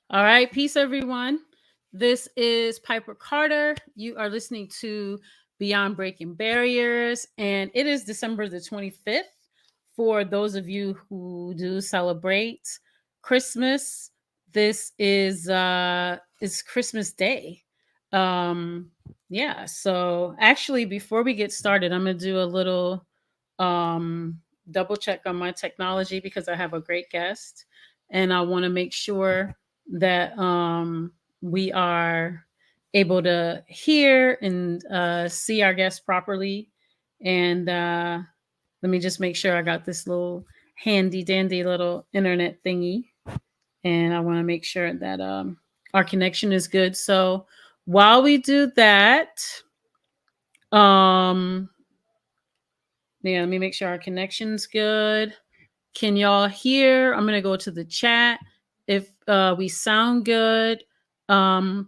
All right, peace, everyone. This is Piper Carter. You are listening to Beyond Breaking Barriers, and it is December the 25th. For those of you who do celebrate Christmas, this is Christmas Day. Um, yeah. So actually, before we get started, I'm gonna do a little double check on my technology because I have a great guest, and I want to make sure that we are able to hear and see our guests properly. And let me just make sure I got this little handy dandy little internet thingy. And I want to make sure that our connection is good. So while we do that, um, yeah, let me make sure our connection's good. Can y'all hear? I'm gonna go to the chat. If we sound good,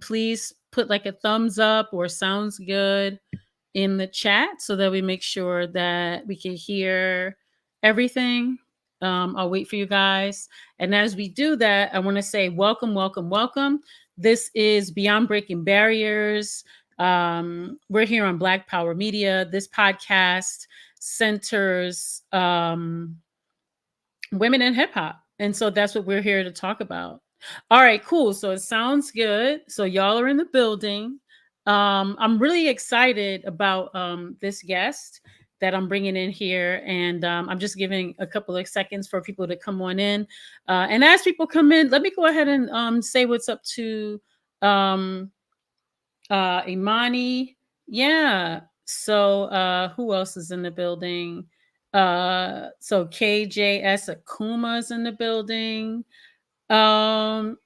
please put like a thumbs up or sounds good in the chat so that we make sure that we can hear everything. I'll wait for you guys. And as we do that, I want to say welcome, welcome, welcome. This is Beyond Breaking Barriers. We're here on Black Power Media. This podcast centers women in hip hop. And so that's what we're here to talk about. All right, cool. So it sounds good. So y'all are in the building. I'm really excited about this guest that I'm bringing in here. And I'm just giving a couple of seconds for people to come on in. And as people come in, let me go ahead and say what's up to Imani. Yeah. So who else is in the building? So KJS Akuma's in the building. So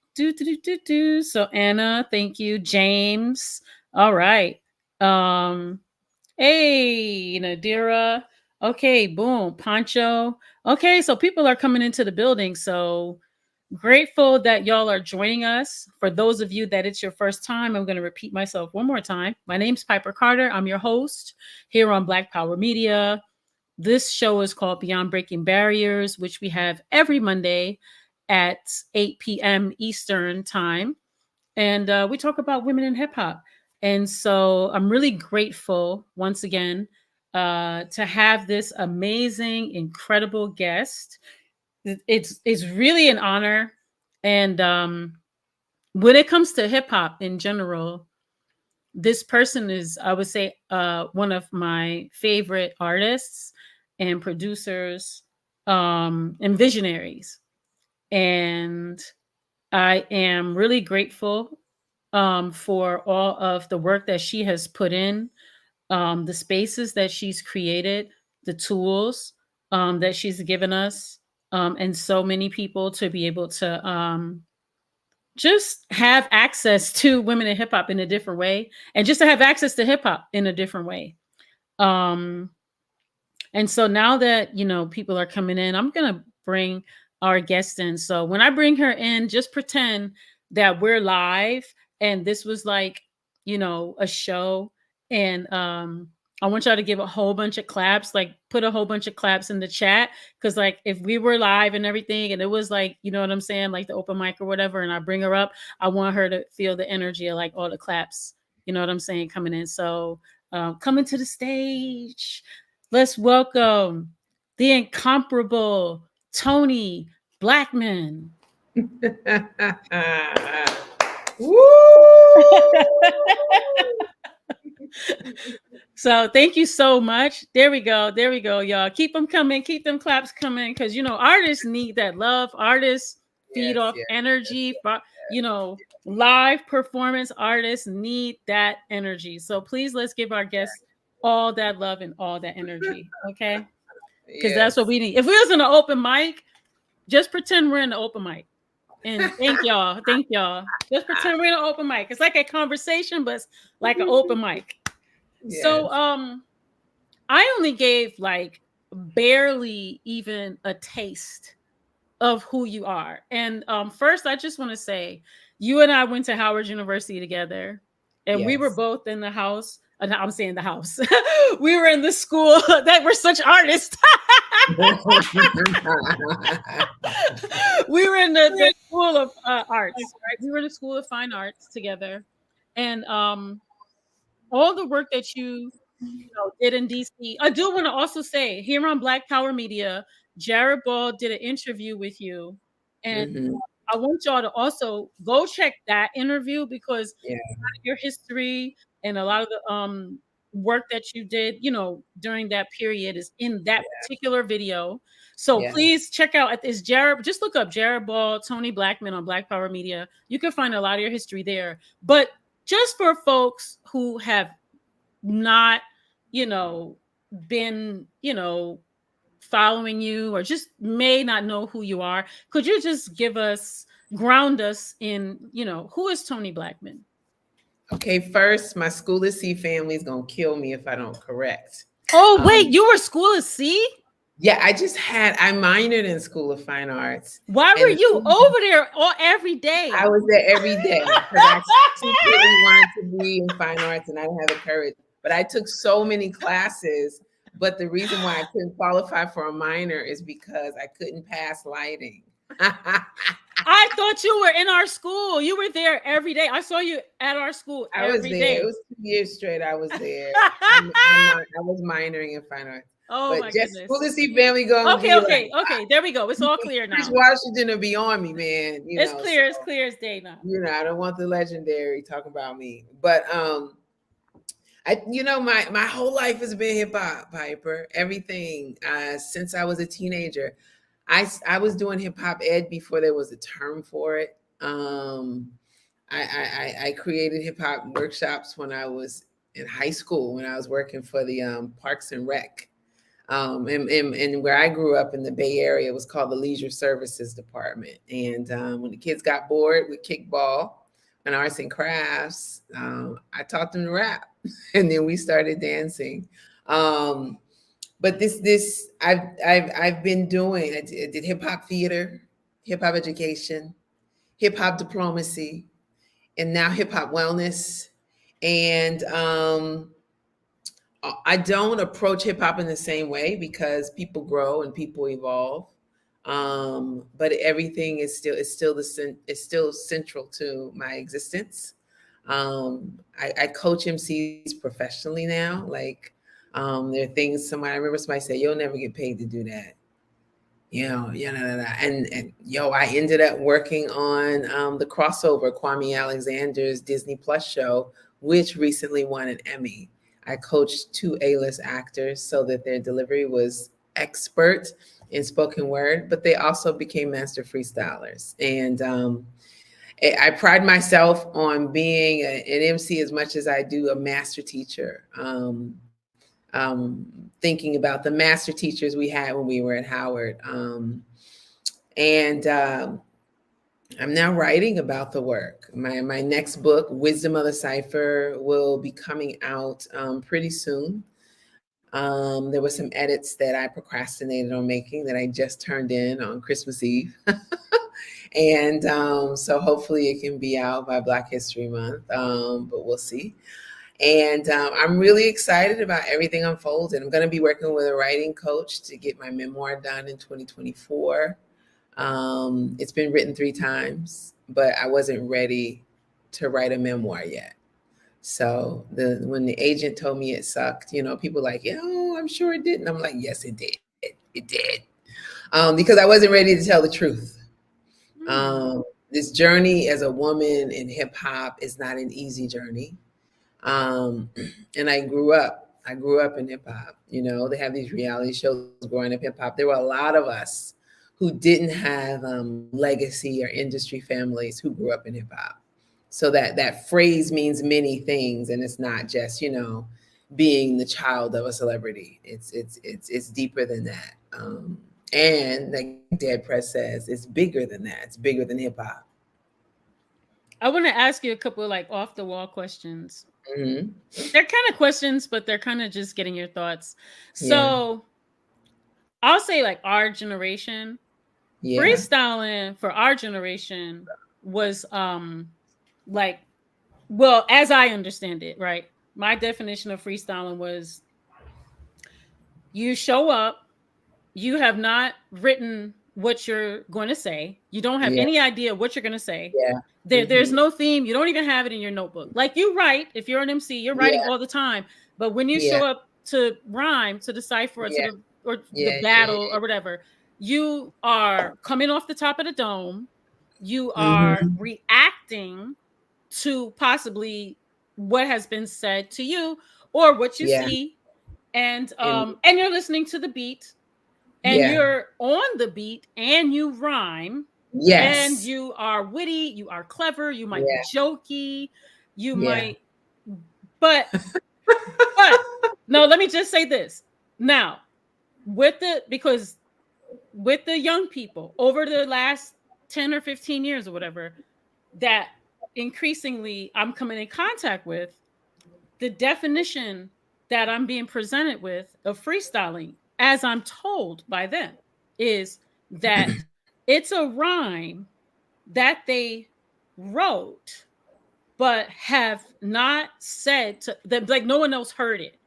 Anna, thank you. James. All right. Hey, Nadira. Okay, boom. Pancho. Okay, so people are coming into the building. So grateful that y'all are joining us. For those of you that it's your first time, I'm going to repeat myself one more time. My name's Piper Carter. I'm your host here on Black Power Media. This show is called Beyond Breaking Barriers, which we have every Monday at 8 p.m. Eastern time. And we talk about women in hip hop. And so I'm really grateful once again to have this amazing, incredible guest. It's really an honor. And when it comes to hip hop in general, this person is, I would say, one of my favorite artists and producers and visionaries. And I am really grateful for all of the work that she has put in, the spaces that she's created, the tools that she's given us, and so many people to be able to just have access to women in hip hop in a different way, and just to have access to hip hop in a different way. Um, and so now that people are coming in, I'm gonna bring our guest in. So when I bring her in, just pretend that we're live and this was like a show, and I want y'all to give a whole bunch of claps, like put a whole bunch of claps in the chat. Cause like if we were live and everything and it was like, you know what I'm saying, like the open mic or whatever, and I bring her up, I want her to feel the energy of like all the claps, you know what I'm saying, coming in. So coming to the stage, let's welcome the incomparable Toni Blackman. Woo! So thank you so much. There we go, y'all. Keep them coming, keep them claps coming, because artists need that love. Artists feed off energy. Live performance artists need that energy. So please, let's give our guests all that love and all that energy, okay? Because that's what we need. If we was in an open mic, just pretend we're in an open mic. And thank y'all. Just pretend we're in an open mic. It's like a conversation, but it's like an open mic. Yes. So I only gave like barely even a taste of who you are. And first, I just want to say, you and I went to Howard University together, and we were both in the house. I'm saying the house. We were in the school that we're such artists. We were in the school of arts, right? We were in the school of fine arts together, and all the work that you know did in DC. I do want to also say here on Black Power Media, Jared Ball did an interview with you, and Hmm. I want y'all to also go check that interview because Yeah, your history and a lot of the work that you did, you know, during that period is in that particular video. So yeah. please check out it's Jared. Just look up Jared Ball, Toni Blackman on Black Power Media. You can find a lot of your history there. But just for folks who have not, you know, been, you know, following you or just may not know who you are, could you just give us ground us in, you know, who is Toni Blackman? Okay, first, my School of C family is gonna kill me if I don't correct. Oh, wait, Um, you were School of C? yeah, I minored in School of Fine Arts, Why were and you over there all every I day? was there every day because I secretly wanted to be in fine arts and I didn't have the courage. But I took so many classes. But the reason why I couldn't qualify for a minor is because I couldn't pass lighting. I I thought you were in our school. You were there every day. I saw you at our school was every there. It day. was 2 years straight. I was there. I was minoring in fine arts. Oh But my just goodness. School to see family gonna Okay, be like, okay, okay. There we go. It's all clear Chris now. Washington will be on me, man. So It's clear as day now. I don't want the legendary talking about me. But my whole life has been hip hop, Piper. Everything since I was a teenager. I was doing hip hop ed before there was a term for it. I created hip hop workshops when I was in high school when I was working for the Parks and Rec. And where I grew up in the Bay Area was called the Leisure Services Department. And when the kids got bored with kickball and arts and crafts, I taught them to rap, and then we started dancing. Um, but this I've been doing. I did hip hop theater, hip hop education, hip hop diplomacy, and now hip hop wellness. And I don't approach hip hop in the same way because people grow and people evolve. But everything is it's still central to my existence. I coach MCs professionally now. Like there are things I remember somebody said, "You'll never get paid to do that." And I ended up working on the crossover Kwame Alexander's Disney Plus show, which recently won an Emmy. I coached two A-list actors so that their delivery was expert in spoken word, but they also became master freestylers. And I pride myself on being an MC as much as I do a master teacher. Thinking about the master teachers we had when we were at Howard. And I'm now writing about the work. My next book, Wisdom of the Cipher, will be coming out pretty soon. There were some edits that I procrastinated on making that I just turned in on Christmas Eve. And so hopefully it can be out by Black History Month, but we'll see. And I'm really excited about everything unfolding. I'm going to be working with a writing coach to get my memoir done in 2024. It's been written 3 times, but I wasn't ready to write a memoir yet. So when the agent told me it sucked, people were like, I'm sure it didn't. I'm like, yes, it did. It did. Because I wasn't ready to tell the truth. Hmm. This journey as a woman in hip hop is not an easy journey. Um, and I grew up. I grew up in hip hop. They have these reality shows growing up hip hop. There were a lot of us who didn't have legacy or industry families who grew up in hip hop. So that phrase means many things, and it's not just being the child of a celebrity. It's deeper than that. And like Dead Press says, it's bigger than that. It's bigger than hip hop. I want to ask you a couple of like off the wall questions. Hmm. They're kind of questions, but they're kind of just getting your thoughts. Yeah, So I'll say like our generation, yeah, freestyling for our generation was like, well, as I understand it, right? My definition of freestyling was you show up, You have not written what you're going to say. You don't have Yeah. any idea what you're going to say. Yeah. There's Hmm. no theme. You don't even have it in your notebook. Like you write, if you're an MC, you're writing Yeah. all the time. But when you Yeah. show up to rhyme, to the cipher, or to Yeah. the or the Yeah. battle Yeah. or whatever, you are coming off the top of the dome. You are Hmm. reacting to possibly what has been said to you or what you Yeah. see, And and you're listening to the beat, and yeah. you're on the beat, and you rhyme, and Yes. you are witty, you are clever, you might be Yeah. jokey, you Yeah. might, but but no, let me just say this now, with the because with the young people over the last 10 or 15 years or whatever that increasingly I'm coming in contact with, the definition that I'm being presented with of freestyling, as I'm told by them, is that it's a rhyme that they wrote but have not said to them, like no one else heard it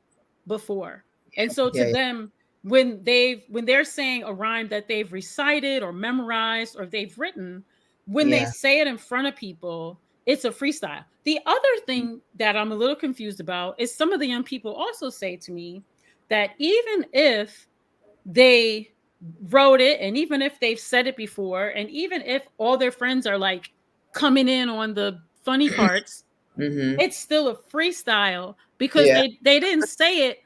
before. And so to Yeah. them, when they're saying a rhyme that they've recited or memorized or they've written, when they Yeah. say it in front of people, it's a freestyle. The other thing that I'm a little confused about is some of the young people also say to me that even if they wrote it, and even if they've said it before, and even if all their friends are like coming in on the funny parts, Hmm. it's still a freestyle because Yeah. they didn't say it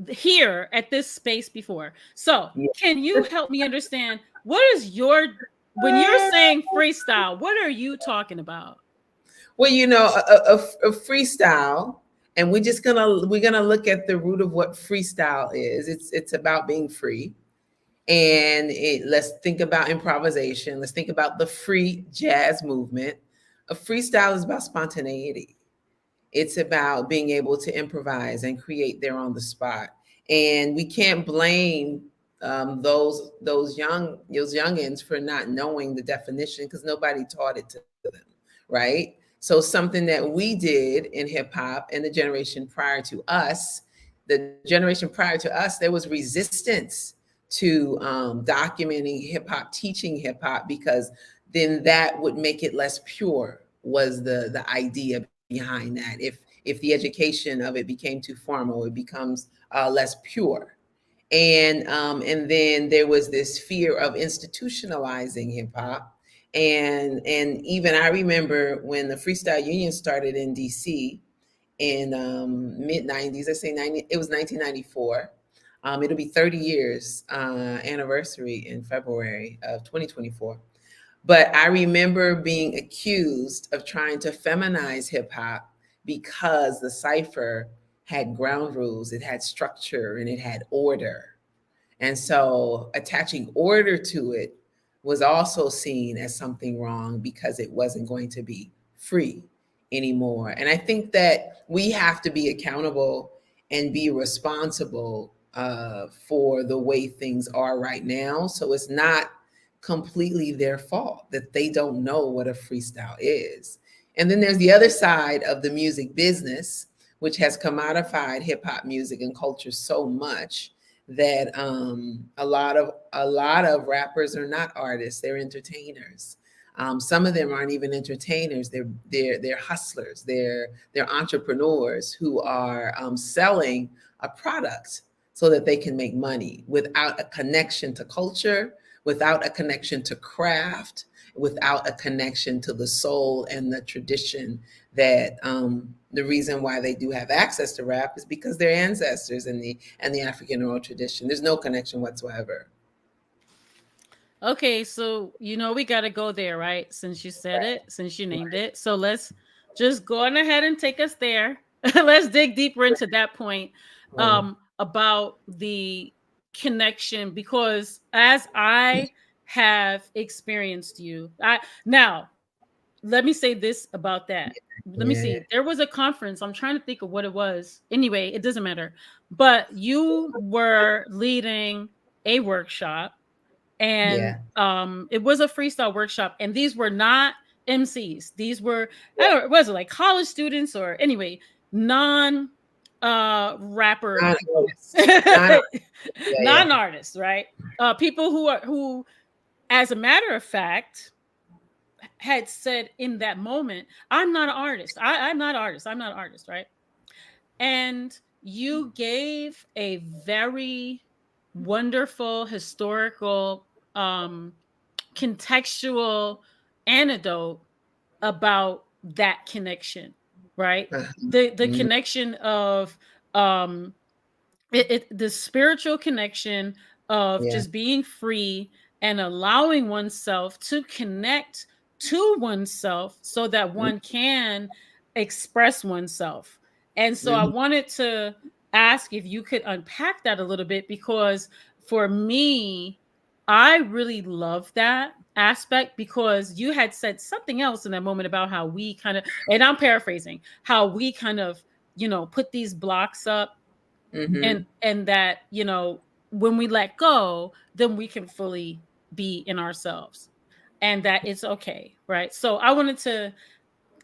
here at this space before. So, Yeah. can you help me understand what is your, when you're saying freestyle, what are you talking about? Well, a freestyle, and we're gonna look at the root of what freestyle is. It's about being free, and let's think about improvisation. Let's think about the free jazz movement. A freestyle is about spontaneity. It's about being able to improvise and create there on the spot. And we can't blame those youngins for not knowing the definition because nobody taught it to them, right? So something that we did in hip hop and the generation prior to us, there was resistance to documenting hip hop, teaching hip hop, because then that would make it less pure. Was the idea behind that? If the education of it became too formal, it becomes less pure. And then there was this fear of institutionalizing hip hop. And even I remember when the Freestyle Union started in DC in mid 90s. I say 90, it was 1994. It'll be 30 years anniversary in February of 2024. But I remember being accused of trying to feminize hip hop because the cipher had ground rules, it had structure, and it had order. And so attaching order to it was also seen as something wrong because it wasn't going to be free anymore. And I think that we have to be accountable and be responsible for the way things are right now. So it's not completely their fault that they don't know what a freestyle is. And then there's the other side of the music business, which has commodified hip hop music and culture so much that a lot of rappers are not artists; they're entertainers. Some of them aren't even entertainers; they're hustlers. They're entrepreneurs who are selling a product so that they can make money without a connection to culture, without a connection to craft, without a connection to the soul and the tradition that the reason why they do have access to rap is because their ancestors and the African oral tradition. There's no connection whatsoever. Okay, so we got to go there, right? Since you said it, since you named it. So let's just go on ahead and take us there. Let's dig deeper into that point, Right. about the connection, because as I have experienced you, I now let me say this about that. Let me Yeah. see. There was a conference. I'm trying to think of what it was. Anyway, it doesn't matter. But you were leading a workshop, and Yeah. it was a freestyle workshop, and these were not MCs. These were, I Yeah. don't, was it like college students, or anyway, non rapper people. Non-artists. Non-artists. Yeah, yeah. Non-artists, right? People who, as a matter of fact, had said in that moment, I'm not an artist. I'm not an artist. I'm not an artist, right? And you gave a very wonderful historical contextual anecdote about that connection, right? Uh-huh. The Mhm. connection of um the spiritual connection of Yeah. just being free and allowing oneself to connect to oneself so that one can express oneself. And so I Mhm. wanted to ask if you could unpack that a little bit, because for me, I really love that aspect, because you had said something else in that moment about how we kind of, and I'm paraphrasing, how we kind of, put these blocks up, Mhm. and that, when we let go, then we can fully be in ourselves, and that it's okay, right? So I wanted to,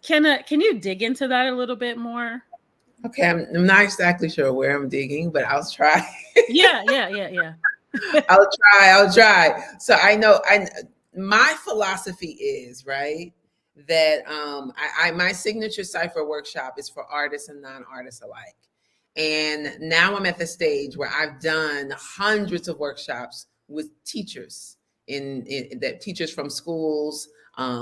can you dig into that a little bit more? Okay, I'm not exactly sure where I'm digging, but I'll try. Yeah, yeah, yeah, yeah. I'll try. So I know my philosophy is, right, that I my signature cipher workshop is for artists and non-artists alike. And now I'm at the stage where I've done hundreds of workshops with teachers in that teachers from schools,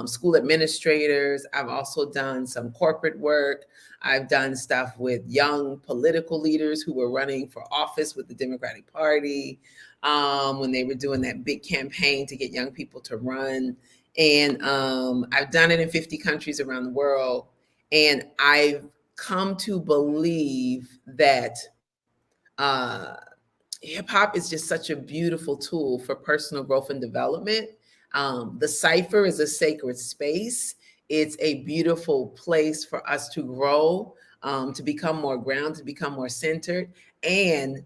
school administrators. I've also done some corporate work. I've done stuff with young political leaders who were running for office with the Democratic Party, when they were doing that big campaign to get young people to run. And I've done it in 50 countries around the world. And I've come to believe that uh, hip hop is just such a beautiful tool for personal growth and development. The cipher is a sacred space. It's a beautiful place for us to grow, to become more grounded, to become more centered. And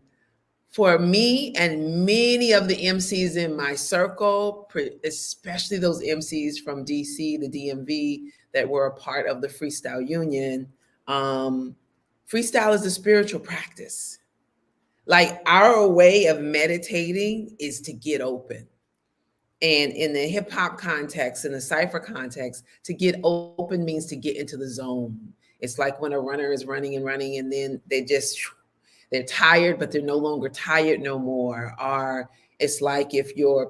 for me and many of the MCs in my circle, especially those MCs from DC, the DMV, that were a part of the Freestyle Union, um, freestyle is a spiritual practice. Like our way of meditating is to get open. And in the hip hop context, in the cipher context, to get open means to get into the zone. It's like when a runner is running and running, and then they're tired, but they're no longer tired no more. Or it's like if a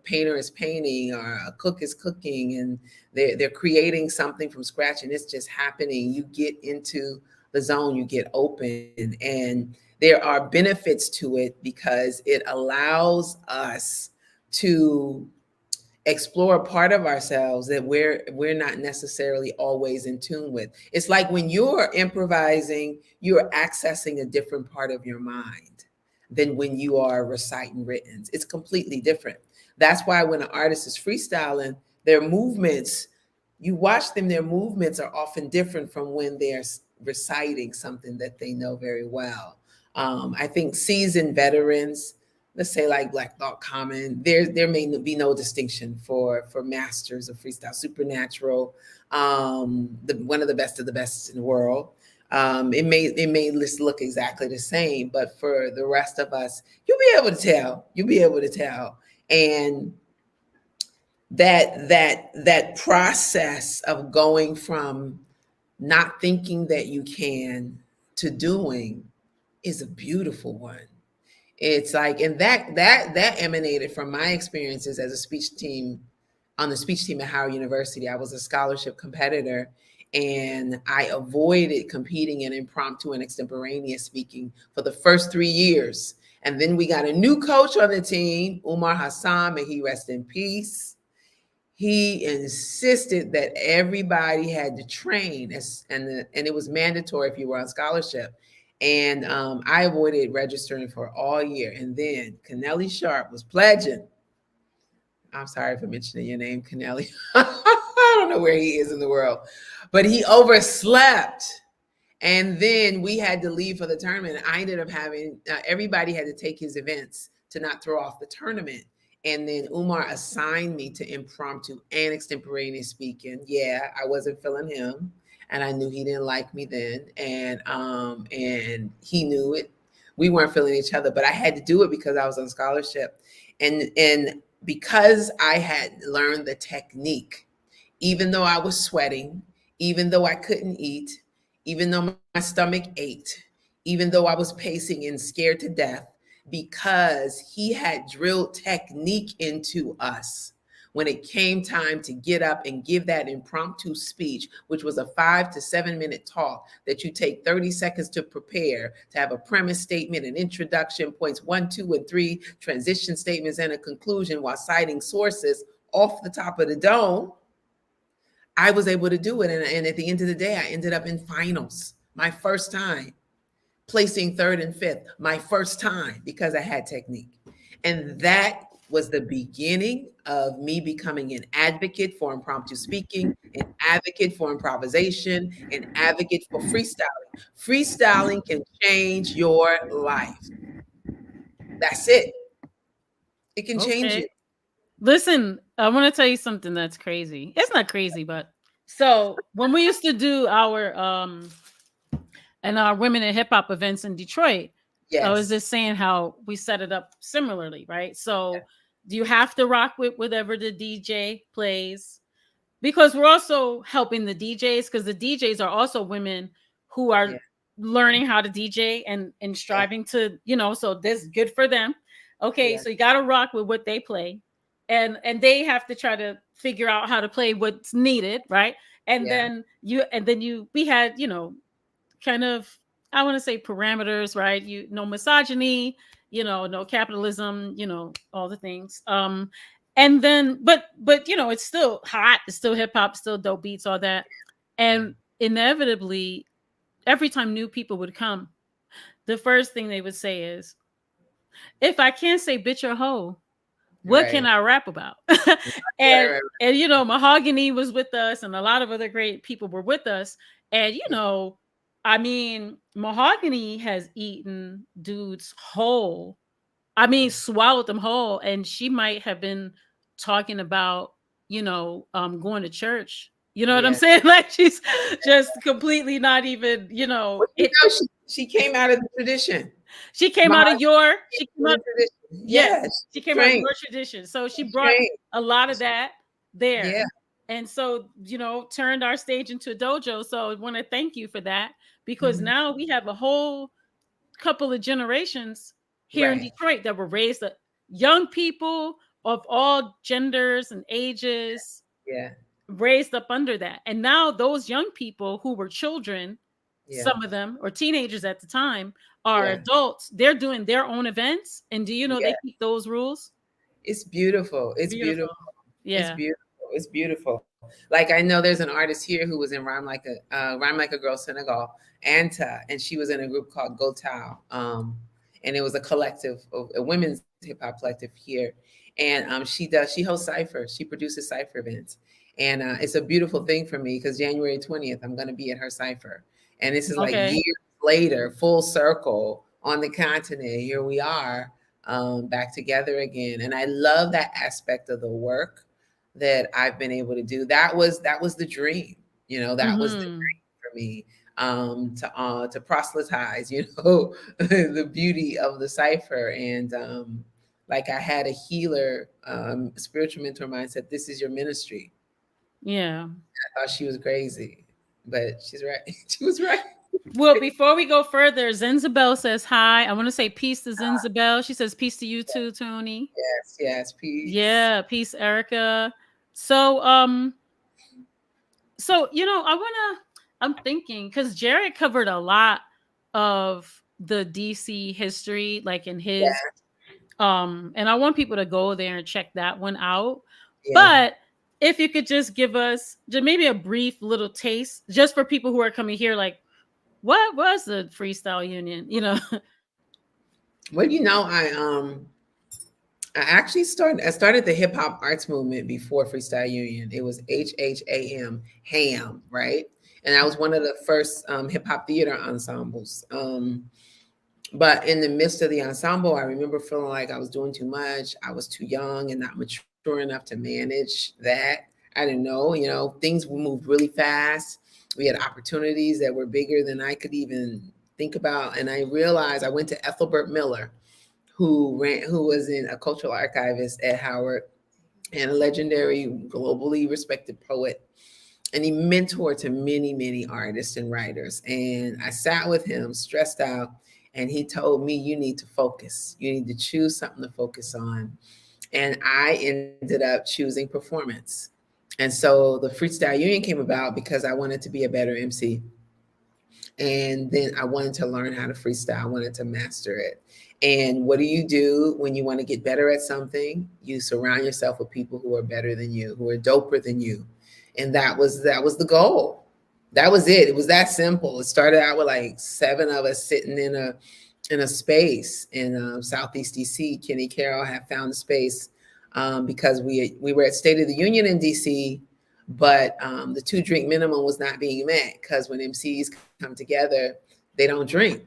painter is painting or a cook is cooking, and they're creating something from scratch, and it's just happening. You get into the zone, you get open, and there are benefits to it because it allows us to explore a part of ourselves that we're not necessarily always in tune with. It's like when you're improvising, you're accessing a different part of your mind than when you are reciting written. It's completely different. That's why when an artist is freestyling, their movements, you watch them, their movements are often different from when they're reciting something that they know very well. I think seasoned veterans, let's say like Black Thought Common, there may be no distinction for masters of freestyle. Supernatural, one of the best in the world. It may just look exactly the same, but for the rest of us, you'll be able to tell. You'll be able to tell, and that process of going from not thinking that you can to doing is a beautiful one. It's like, and that emanated from my experiences as a speech team on the speech team at Howard University. I was a scholarship competitor, and I avoided competing in impromptu and extemporaneous speaking for the first 3 years. And then we got a new coach on the team, Umar Hassan, may he rest in peace. He insisted that everybody had to train, and it was mandatory if you were on scholarship. And I avoided registering for all year. And then Kennelly Sharp was pledging. I'm sorry for mentioning your name, Kennelly. I don't know where he is in the world, but he overslept. And then we had to leave for the tournament. I ended up having everybody had to take his events to not throw off the tournament. And then Umar assigned me to impromptu and extemporaneous speaking. Yeah, I wasn't feeling him. and I knew he didn't like me then, and he knew it. We weren't feeling each other, but I had to do it because I was on scholarship, and because I had learned the technique, even though I was sweating, even though I couldn't eat, even though my stomach ached, even though I was pacing and scared to death, because he had drilled technique into us. When it came time to get up and give that impromptu speech, which was a 5 to 7 minute talk that you take 30 seconds to prepare, to have a premise statement, an introduction, points 1, 2, and 3, transition statements, and a conclusion while citing sources off the top of the dome, I was able to do it. And at the end of the day, I ended up in finals my first time, placing third and fifth my first time because I had technique. And that was the beginning of me becoming an advocate for impromptu speaking, an advocate for improvisation, an advocate for freestyling. Freestyling can change your life. That's it. It can change you. Okay. Listen, I want to tell you something that's crazy. It's not crazy, but so when we used to do our and our women in hip hop events in Detroit, I was Yes. just saying how we set it up similarly, right? So you have to rock with whatever the DJ plays, because we're also helping the DJs, because the DJs are also women who Yeah. are learning how to DJ and Yeah. striving to, so this good for them. Okay, Yeah. so you got to rock with what they play, and they have to try to figure out how to play what's needed, right? And Yeah. then you we had, kind of, I want to say, parameters, right? No misogyny, no capitalism, all the things. And then but it's still hot, it's still hip hop, still dope beats, all that. Yeah. And inevitably, every time new people would come, the first thing they would say is, if I can't say bitch or hoe, what can Right. I rap about? Right. and Right. and Mahogany was with us, and a lot of other great people were with us. And I mean, Mahogany has eaten dudes whole. I mean, Yeah. swallowed them whole, and she might have been talking about, going to church. You know what I'm Yeah. saying? Like, she's just completely not even, Well, it. she came out of the tradition. She came out of Mahogany your, came she came out out. of the tradition. Yes, Yes, she she's came out of trained. your tradition. So she She's brought trained. a lot of that Yeah. there. And so, turned our stage into a dojo. So I want to thank you for that, because Mhm. now we have a whole couple of generations here in Right. Detroit that were raised up, young people of all genders and ages, Yeah. raised up under that. And now those young people who were children, Yeah. some of them, or teenagers at the time, are Yeah. adults. They're doing their own events. And do you know Yeah. they keep those rules? It's beautiful. It's Beautiful. beautiful. It's Yeah. beautiful. It's beautiful. Like I know there's an artist here who was in Rhyme Like a Girl Senegal, Anta, and she was in a group called Go Tao. And it was a collective, a women's hip hop collective here. And she hosts Cipher. She produces Cipher events. And it's a beautiful thing for me because January 20th, I'm going to be at her Cipher. And this is like Okay. years later, full circle on the continent. Here we are, back together again. And I love that aspect of the work that I've been able to do. That was the dream. That was the Hmm. dream for me, to proselytize, the beauty of the cipher. And like I had a healer, spiritual mentor of mine said, "This is your ministry." Yeah. I thought she was crazy, but she's right. She was right. Well, before we go further, Zenzabel says hi. I want to say peace to Zenzabel. She says peace to you too, Tony. Yes, yes, peace. Yeah, peace, Erica. So, I wanna. I'm thinking, because Jared covered a lot of the DC history, like in his, Yeah, and I want people to go there and check that one out. yeah. But if you could just give us just maybe a brief little taste, just for people who are coming here, like, what was the Freestyle Union? Well, I actually started the hip hop arts movement before Freestyle Union. It was HHAM, right? And I was one of the first hip hop theater ensembles. But in the midst of the ensemble, I remember feeling like I was doing too much. I was too young and not mature enough to manage that. I didn't know, things moved really fast. We had opportunities that were bigger than I could even think about. And I realized I went to Ethelbert Miller, who was in a cultural archivist at Howard and a legendary, globally respected poet. And he mentored to many, many artists and writers. And I sat with him, stressed out, and he told me, you need to focus. You need to choose something to focus on. And I ended up choosing performance. And so the Freestyle Union came about because I wanted to be a better MC. And then I wanted to learn how to freestyle. I wanted to master it. And what do you do when you want to get better at something? You surround yourself with people who are better than you, who are doper than you. And that was the goal. That was it. It was that simple. It started out with like 7 of us sitting in a space in Southeast DC. Kenny Carroll had found a space because we were at State of the Union in DC, but the 2 drink minimum was not being met because when MCs come together, they don't drink.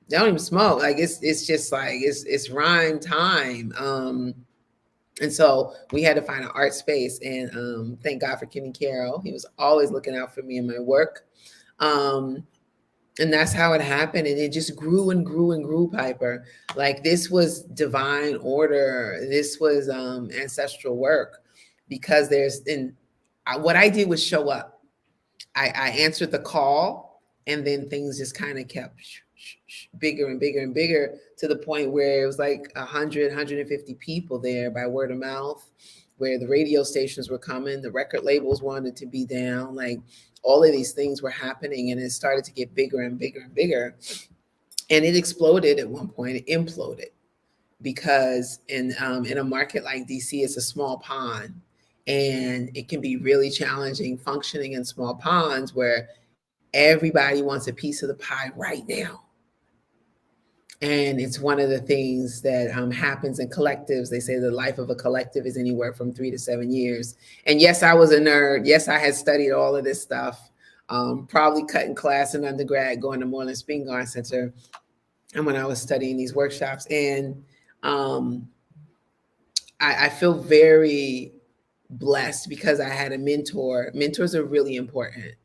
They don't even smoke. Like it's just like it's rhyme time. And so we had to find an art space, and thank God for Kenny Carroll. He was always looking out for me and my work. And that's how it happened. And it just grew and grew and grew, Piper. Like this was divine order. This was ancestral work because what I did was show up. I answered the call, and then things just kind of kept bigger and bigger and bigger to the point where it was like 150 people there by word of mouth, where the radio stations were coming, the record labels wanted to be down, like all of these things were happening, and it started to get bigger and bigger and bigger. And it exploded at one point, it imploded, because in a market like DC, it's a small pond, and it can be really challenging functioning in small ponds where everybody wants a piece of the pie right now. And it's one of the things that happens in collectives. They say the life of a collective is anywhere from 3 to 7 years. And yes, I was a nerd. Yes, I had studied all of this stuff, probably cutting class in undergrad, going to Moreland Spingarn Center, and when I was studying these workshops. And I feel very blessed because I had a mentor. Mentors are really important,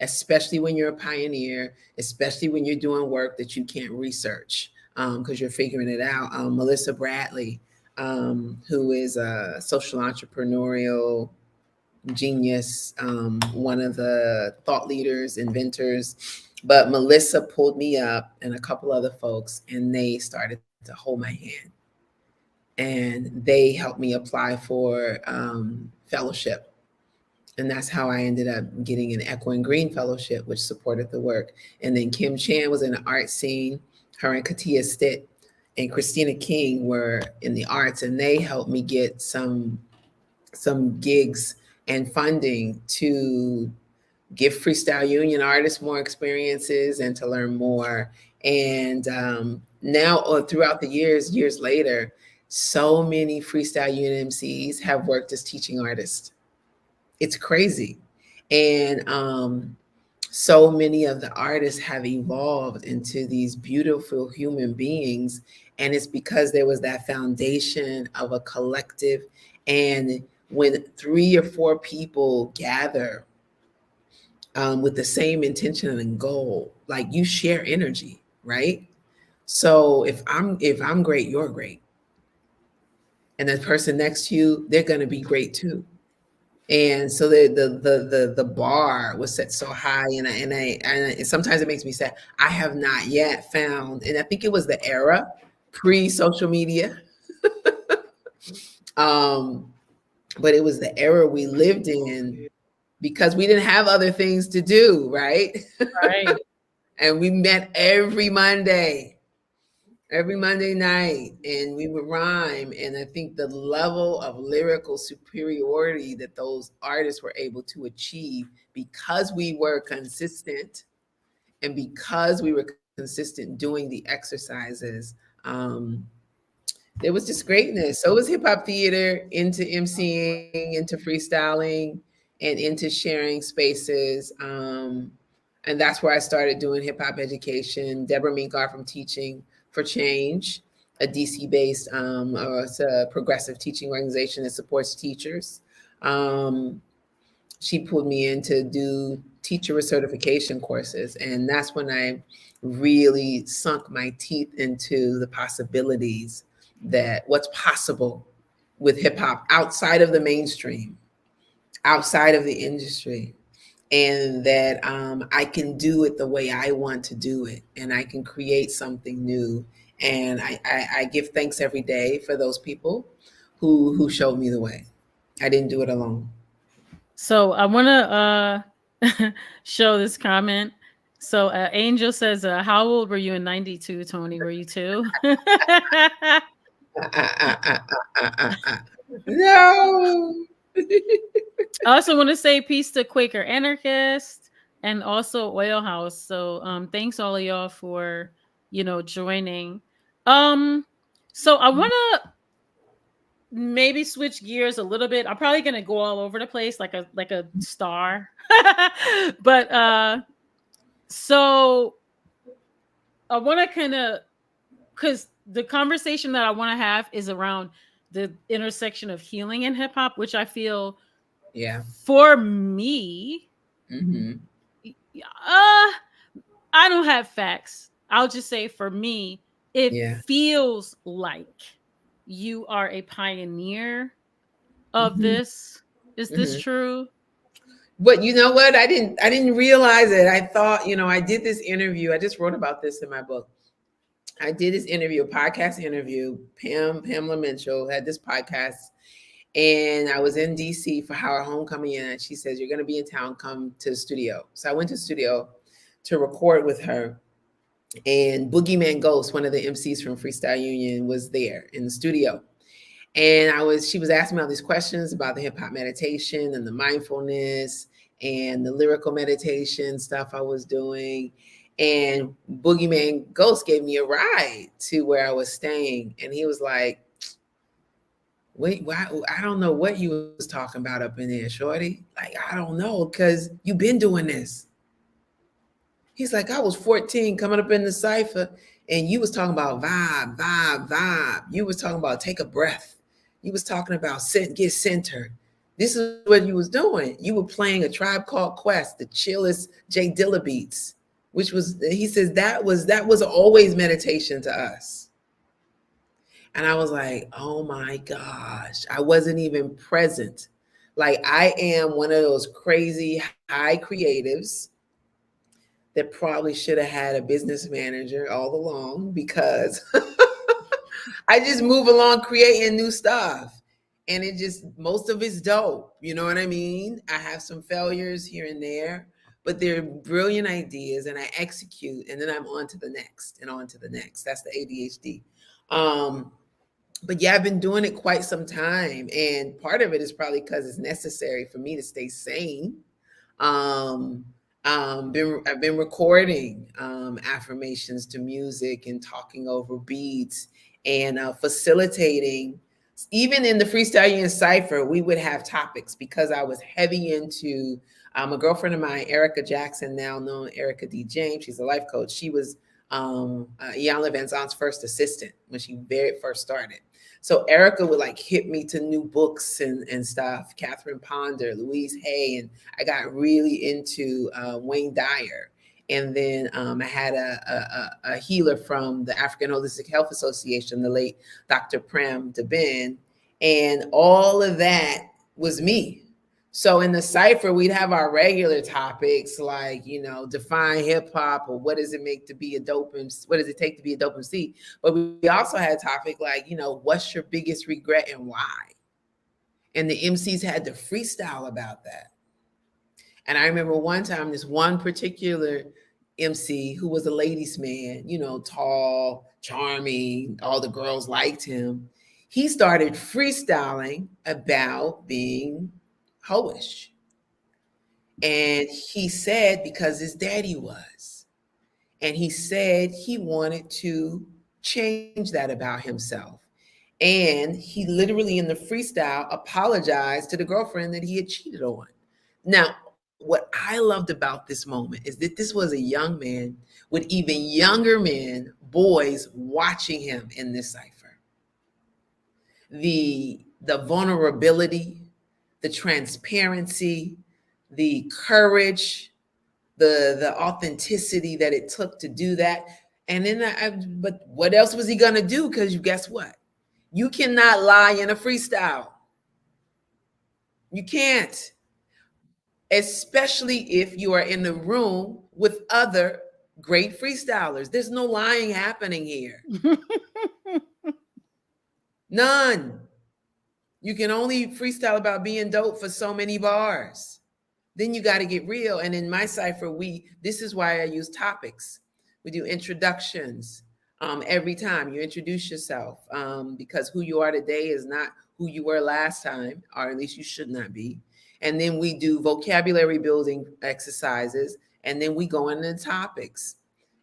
especially when you're a pioneer, especially when you're doing work that you can't research because you're figuring it out. Melissa Bradley, who is a social entrepreneurial genius, one of the thought leaders, inventors. But Melissa pulled me up and a couple other folks, and they started to hold my hand. And they helped me apply for fellowship. And that's how I ended up getting an Echo and Green Fellowship, which supported the work. And then Kim Chan was in the art scene. Her and Katia Stitt and Christina King were in the arts, and they helped me get some gigs and funding to give Freestyle Union artists more experiences and to learn more. And now, throughout the years later, so many Freestyle Union MCs have worked as teaching artists. It's crazy. And so many of the artists have evolved into these beautiful human beings. And it's because there was that foundation of a collective. And when 3 or 4 people gather with the same intention and goal, like you share energy, right? So if I'm great, you're great. And the person next to you, they're going to be great too. And so the bar was set so high, and sometimes it makes me sad. I have not yet found, and I think it was the era pre-social media, but it was the era we lived in because we didn't have other things to do, right? Right. And we met every Monday night, and we would rhyme. And I think the level of lyrical superiority that those artists were able to achieve because we were consistent, and because we were consistent doing the exercises, there was just greatness. So it was hip hop theater into MCing, into freestyling, and into sharing spaces. And that's where I started doing hip hop education. Deborah Minkar from Teaching for Change, a DC based, it's a progressive teaching organization that supports teachers. she pulled me in to do teacher certification courses. And that's when I really sunk my teeth into the possibilities, that what's possible with hip hop outside of the mainstream, outside of the industry, and that I can do it the way I want to do it, and I can create something new. And I give thanks every day for those people who showed me the way. I didn't do it alone. So I want to show this comment. So Angel says, "How old were you in '92, Toni? Were you two?" Ah, ah, ah, ah, ah, ah, ah. No. I also want to say peace to Quaker Anarchist and also Oil House. So thanks all of y'all for joining. Um so I want to maybe switch gears a little bit. I'm probably going to go all over the place like a star. But so I want to kind of, cuz the conversation that I want to have is around the intersection of healing and hip hop, which I feel Yeah. for me, Hmm. I don't have facts. I'll just say for me, it Yeah. feels like you are a pioneer of Hmm. this. Is this Hmm. true? But you know what? I didn't realize it. I thought, I did this interview. I just wrote about this in my book. I did this interview, a podcast interview. Pamela Mitchell had this podcast, and I was in DC for our homecoming, and she says, "You're going to be in town. Come to the studio." So I went to the studio to record with her, and Boogeyman Ghost, one of the MCs from Freestyle Union, was there in the studio. And she was asking me all these questions about the hip hop meditation and the mindfulness and the lyrical meditation stuff I was doing. And Boogeyman Ghost gave me a ride to where I was staying. And he was like, "Wait, why? I don't know what you was talking about up in there, shorty. Like, I don't know, because you've been doing this." He's like, "I was 14 coming up in the Cipher, and you was talking about vibe, vibe, vibe. You was talking about take a breath. You was talking about get centered. This is what you was doing. You were playing a Tribe Called Quest, the chillest Jay Dilla beats, which was," he says, that was always meditation to us. And I was like, "Oh my gosh, I wasn't even present." Like, I am one of those crazy high creatives that probably should have had a business manager all along, because I just move along creating new stuff. And it just, most of it's dope. You know what I mean? I have some failures here and there, but they're brilliant ideas, and I execute, and then I'm on to the next and on to the next. That's the ADHD. Um, but yeah, I've been doing it quite some time. And part of it is probably because it's necessary for me to stay sane. um I've been recording affirmations to music and talking over beats, and facilitating. Even in the Freestyle Union Cipher, we would have topics, because I was heavy into a girlfriend of mine, Erica Jackson, now known Erica D. James. She's a life coach. She was Iyanla Vanzant's first assistant when she very first started. So Erica would like hit me to new books and stuff, Catherine Ponder, Louise Hay, and I got really into Wayne Dyer. And then I had a healer from the African Holistic Health Association, the late Dr. Prem Deben. And all of that was me. So in the cipher, we'd have our regular topics like, define hip hop, or what does it make to be a dope MC, what does it take to be a dope MC? But we also had a topic like, what's your biggest regret and why? And the MCs had to freestyle about that. And I remember one time, this one particular MC who was a ladies' man, tall, charming, all the girls liked him. He started freestyling about being hoish. And he said, because his daddy was. And he said he wanted to change that about himself. And he literally in the freestyle apologized to the girlfriend that he had cheated on. Now, what I loved about this moment is that this was a young man with even younger men, boys watching him in this cipher. The vulnerability, the transparency, the courage, the authenticity that it took to do that. And then but what else was he gonna do? Because you guess what? You cannot lie in a freestyle. You can't, especially if you are in the room with other great freestylers. There's no lying happening here. None. You can only freestyle about being dope for so many bars. Then you got to get real. And in my cipher, this is why I use topics. We do introductions every time you introduce yourself, because who you are today is not who you were last time, or at least you should not be. And then we do vocabulary building exercises, and then we go into topics,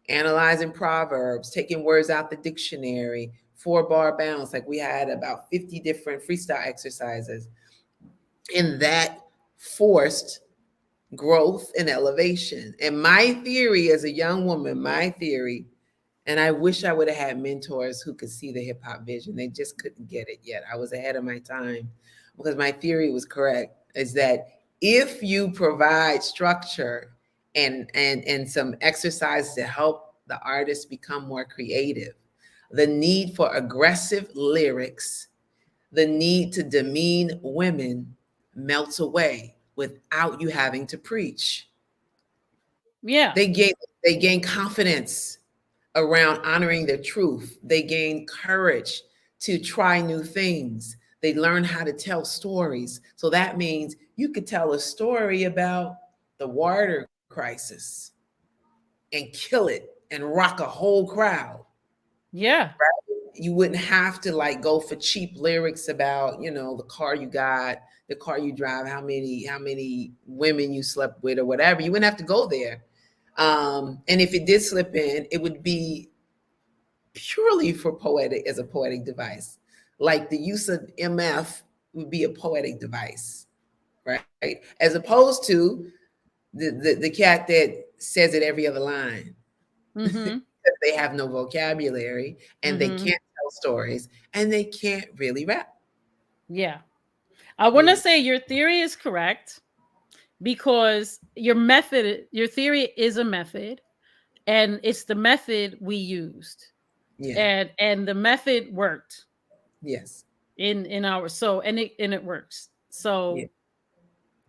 analyzing proverbs, taking words out the dictionary, 4-bar bounce. Like we had about 50 different freestyle exercises, and that forced growth and elevation. And my theory as a young woman, and I wish I would have had mentors who could see the hip hop vision. They just couldn't get it yet. I was ahead of my time because my theory was correct, is that if you provide structure and some exercise to help the artist become more creative, the need for aggressive lyrics, the need to demean women melts away without you having to preach. Yeah. They gain confidence around honoring their truth. They gain courage to try new things. They learn how to tell stories. So that means you could tell a story about the water crisis and kill it and rock a whole crowd. Yeah. You wouldn't have to like go for cheap lyrics about, the car you got, the car you drive, how many women you slept with or whatever. You wouldn't have to go there. And if it did slip in, it would be purely for as a poetic device. Like the use of MF would be a poetic device, right? As opposed to the cat that says it every other line. Mm-hmm. They have no vocabulary and they Mm-hmm. can't tell stories and they can't really rap. Yeah. I want to say your theory is correct because your theory is a method, and it's the method we used. Yeah. And the method worked Yes. in our, so and it works. Yeah.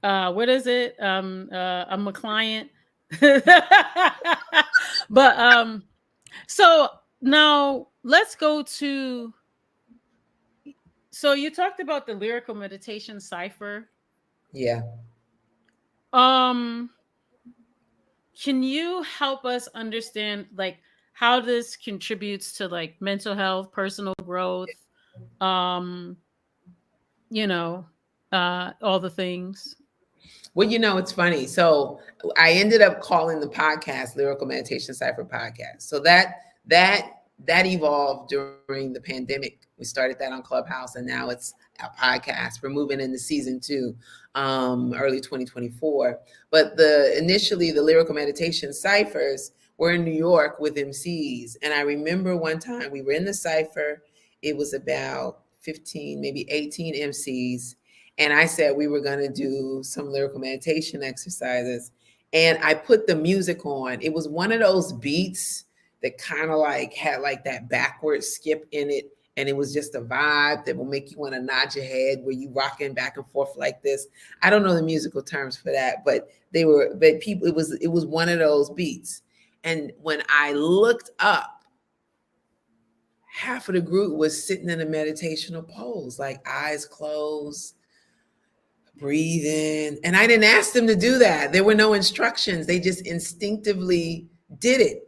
So what is it? I'm a client. But so now let's go to, so you talked about the lyrical meditation cipher. Yeah. Um can you help us understand like how this contributes to like mental health, personal growth, um you know, all the things? Well, it's funny. So I ended up calling the podcast Lyrical Meditation Cipher Podcast. So that evolved during the pandemic. We started that on Clubhouse, and now it's our podcast. We're moving into season 2, early 2024. But initially the Lyrical Meditation Ciphers were in New York with MCs, and I remember one time we were in the cipher. It was about 15, maybe 18 MCs. And I said we were going to do some lyrical meditation exercises. And I put the music on. It was one of those beats that kind of like had like that backward skip in it. And it was just a vibe that will make you want to nod your head where you rocking back and forth like this. I don't know the musical terms for that, but people, it was one of those beats. And when I looked up, half of the group was sitting in a meditational pose, like eyes closed, breathe in. And I didn't ask them to do that. There were no instructions. They just instinctively did it.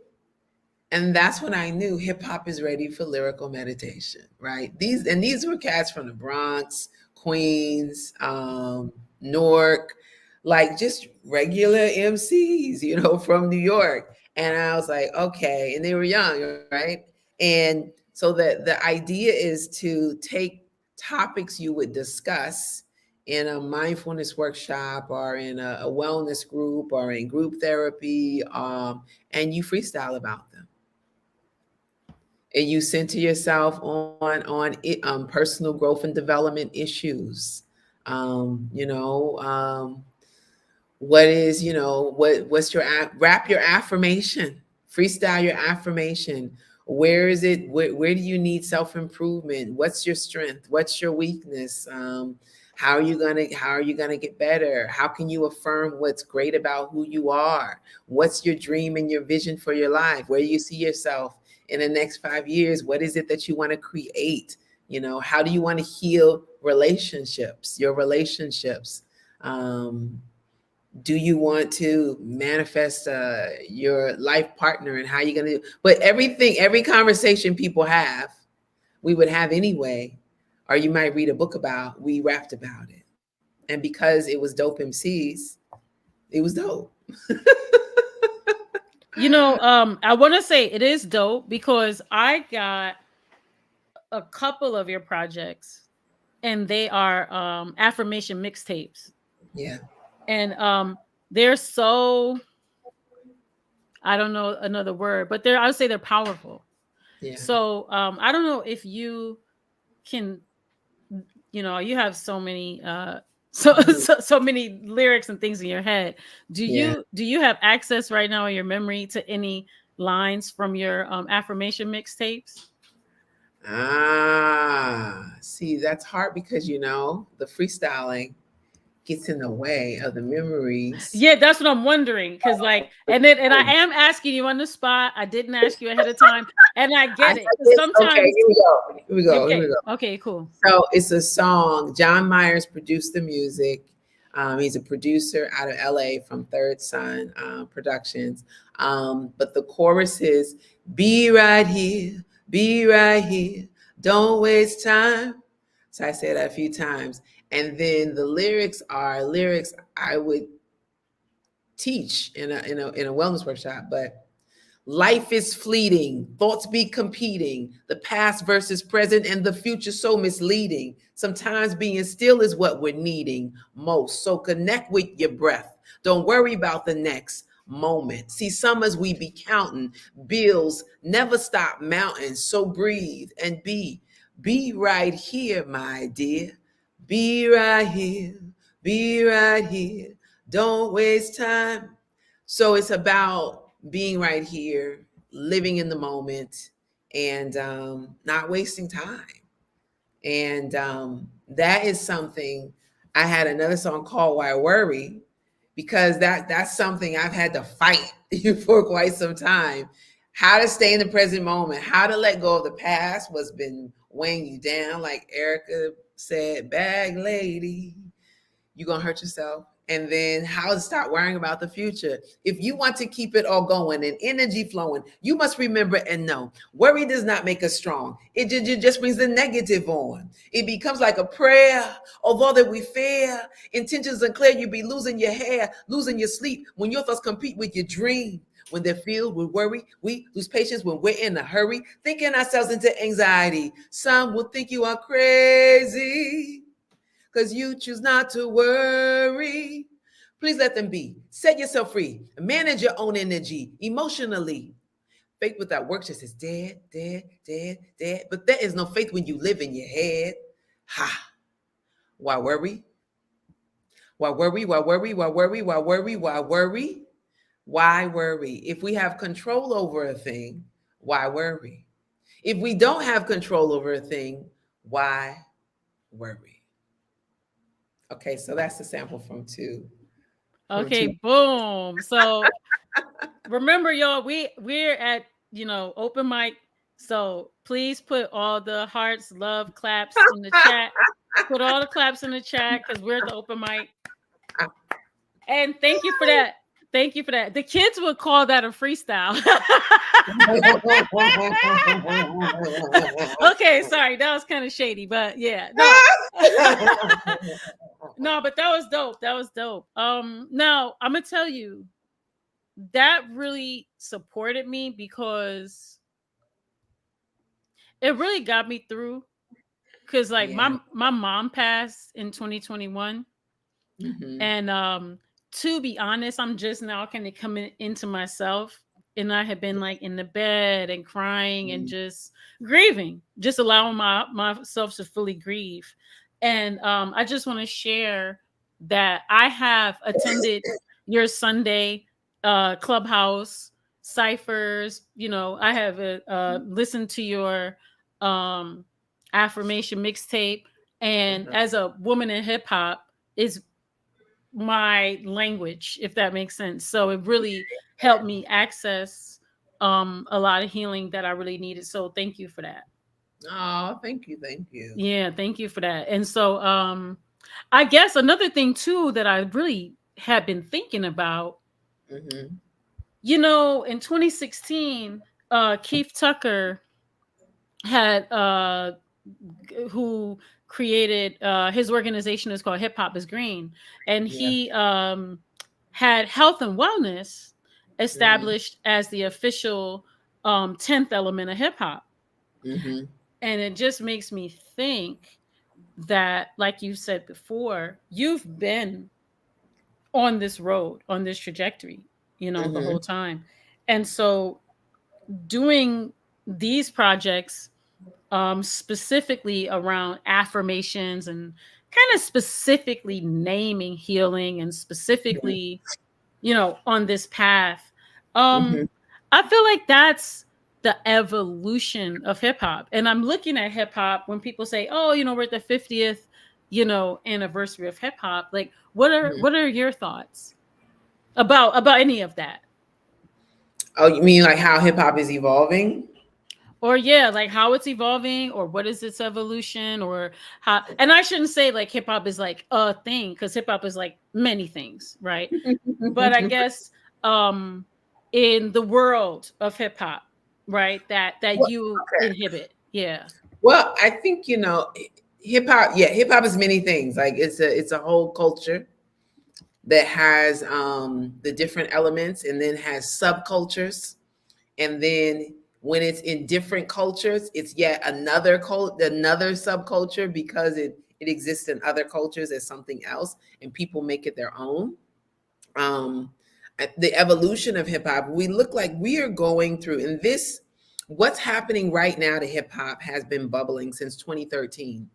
And that's when I knew hip hop is ready for lyrical meditation, right? These were cats from the Bronx, Queens, Newark, like just regular MCs, from New York. And I was like, okay. And they were young, right? And so the idea is to take topics you would discuss in a mindfulness workshop or in a wellness group or in group therapy, and you freestyle about them. And you center yourself on it, personal growth and development issues. Um, you know, um, What is, what's your wrap your affirmation, freestyle your affirmation. Where is it, where do you need self-improvement? What's your strength? What's your weakness? How are you gonna get better? How can you affirm what's great about who you are? What's your dream and your vision for your life? Where do you see yourself in the next 5 years? What is it that you want to create? How do you want to heal your relationships? um, do you want to manifest your life partner, and how you're going to do? But every conversation people have, we would have anyway, or you might read a book about, we rapped about it. And because it was dope MCs, it was dope. I want to say it is dope because I got a couple of your projects and they are affirmation mixtapes. Yeah. And they're so, I don't know another word, but I would say they're powerful. Yeah. So I don't know if you can, you have so many so, Mhm. so many lyrics and things in your head. Do Yeah. you have access right now in your memory to any lines from your affirmation mixtapes? See, that's hard because the freestyling gets in the way of the memories. Yeah, that's what I'm wondering. Cause like, and I am asking you on the spot. I didn't ask you ahead of time, and I I get it. 'Cause did. Okay, sometimes, here we go. Here we go. Here we okay, go. okay, cool. So it's a song. John Myers produced the music. He's a producer out of LA from Third Sun Productions. But the chorus is, be right here, be right here, don't waste time. So I say that a few times. And then the lyrics are lyrics I would teach in a wellness workshop. But life is fleeting, thoughts be competing, the past versus present, and the future so misleading. Sometimes being still is what we're needing most. So connect with your breath. Don't worry about the next moment. See, summers we be counting, bills never stop mounting. So breathe and be right here, my dear. Be right here, be right here. Don't waste time. So it's about being right here, living in the moment, and not wasting time. And that is something. I had another song called "Why Worry," because that's something I've had to fight for quite some time. How to stay in the present moment, how to let go of the past, what's been weighing you down, like Erica said, "Bag lady, you're gonna hurt yourself." And then how to stop worrying about the future. If you want to keep it all going and energy flowing, you must remember and know worry does not make us strong. It just brings the negative on. It becomes like a prayer. Although that we fear, intentions unclear, you be losing your hair, losing your sleep when your thoughts compete with your dream. When they're filled with worry, we lose patience when we're in a hurry, thinking ourselves into anxiety. Some will think you are crazy because you choose not to worry. Please let them be. Set yourself free. Manage your own energy emotionally. Faith without works just is dead, dead, dead, dead. But there is no faith when you live in your head. Ha. Why worry? Why worry? Why worry? Why worry? Why worry? Why worry? Why worry? If we have control over a thing, why worry? If we don't have control over a thing, why worry? Okay, so that's the sample from two. Okay, boom. So remember, y'all, we're at open mic. So please put all the hearts, love, claps in the chat. Put all the claps in the chat because we're at the open mic. And thank you for that. Thank you for that. The kids would call that a freestyle. Okay, sorry, that was kind of shady, but yeah, no, no, but that was dope. That was dope. Now I'm gonna tell you that really supported me because it really got me through. Cause like Yeah. my mom passed in 2021, Mhm. and to be honest, I'm just now kind of coming into myself, and I have been like in the bed and crying and Mhm. just grieving, just allowing myself to fully grieve. And I just want to share that I have attended your Sunday clubhouse ciphers. I have listened to your um affirmation mixtape, and Uh-huh. as a woman in hip hop is my language, if that makes sense. So it really helped me access a lot of healing that I really needed. So thank you for that. Oh, thank you, thank you. Yeah, thank you for that. And so I guess another thing too that I really had been thinking about, Mm-hmm. in 2016, Keith Tucker had who created his organization is called Hip Hop is Green, and Yeah. he had health and wellness Mm-hmm. established as the official 10th element of hip hop. Mm-hmm. And it just makes me think that, like you said before, you've been on this road, on this trajectory, the Mm-hmm. whole time. And so doing these projects, specifically around affirmations and kind of specifically naming healing and specifically, on this path, Mm-hmm. I feel like that's the evolution of hip hop. And I'm looking at hip hop when people say, "Oh, we're at the 50th, anniversary of hip hop." Like, Mm-hmm. what are your thoughts about any of that? Oh, you mean like how hip hop is evolving? Or yeah, like how it's evolving, or what is its evolution, or how. And I shouldn't say like hip hop is like a thing, because hip hop is like many things, right? But I guess um in the world of hip hop, right, that Well, you okay. inhibit. Yeah. Well, I think hip hop. Yeah, hip hop is many things. Like it's a whole culture that has the different elements, and then has subcultures, and then when it's in different cultures, it's yet another subculture, because it exists in other cultures as something else, and people make it their own. um the evolution of hip hop, we look like we are going through, and this what's happening right now to hip hop has been bubbling since 2013.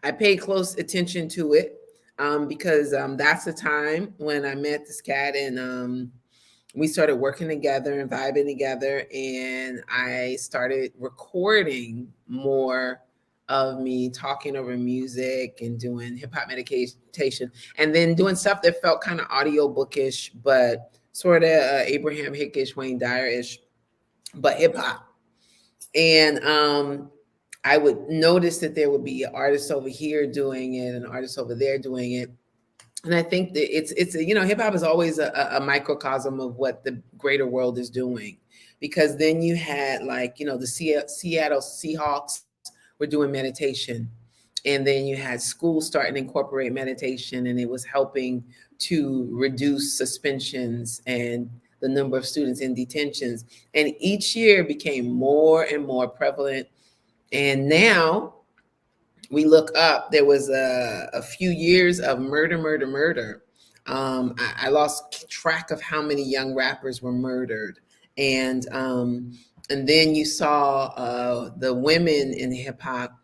I paid close attention to it, because that's the time when I met this cat, and we started working together and vibing together, and I started recording more of me talking over music and doing hip hop meditation, and then doing stuff that felt kind of audio bookish, but sort of Abraham Hickish, Wayne Dyer-ish, but hip hop. And I would notice that there would be an artist over here doing it, and an artist over there doing it. And I think that it's hip hop is always a microcosm of what the greater world is doing, because then you had, like, the Seattle Seahawks were doing meditation, and then you had schools starting to incorporate meditation, and it was helping to reduce suspensions and the number of students in detentions, and each year became more and more prevalent. And now we look up, there was a few years of murder, murder, murder. I lost track of how many young rappers were murdered. And then you saw the women in hip hop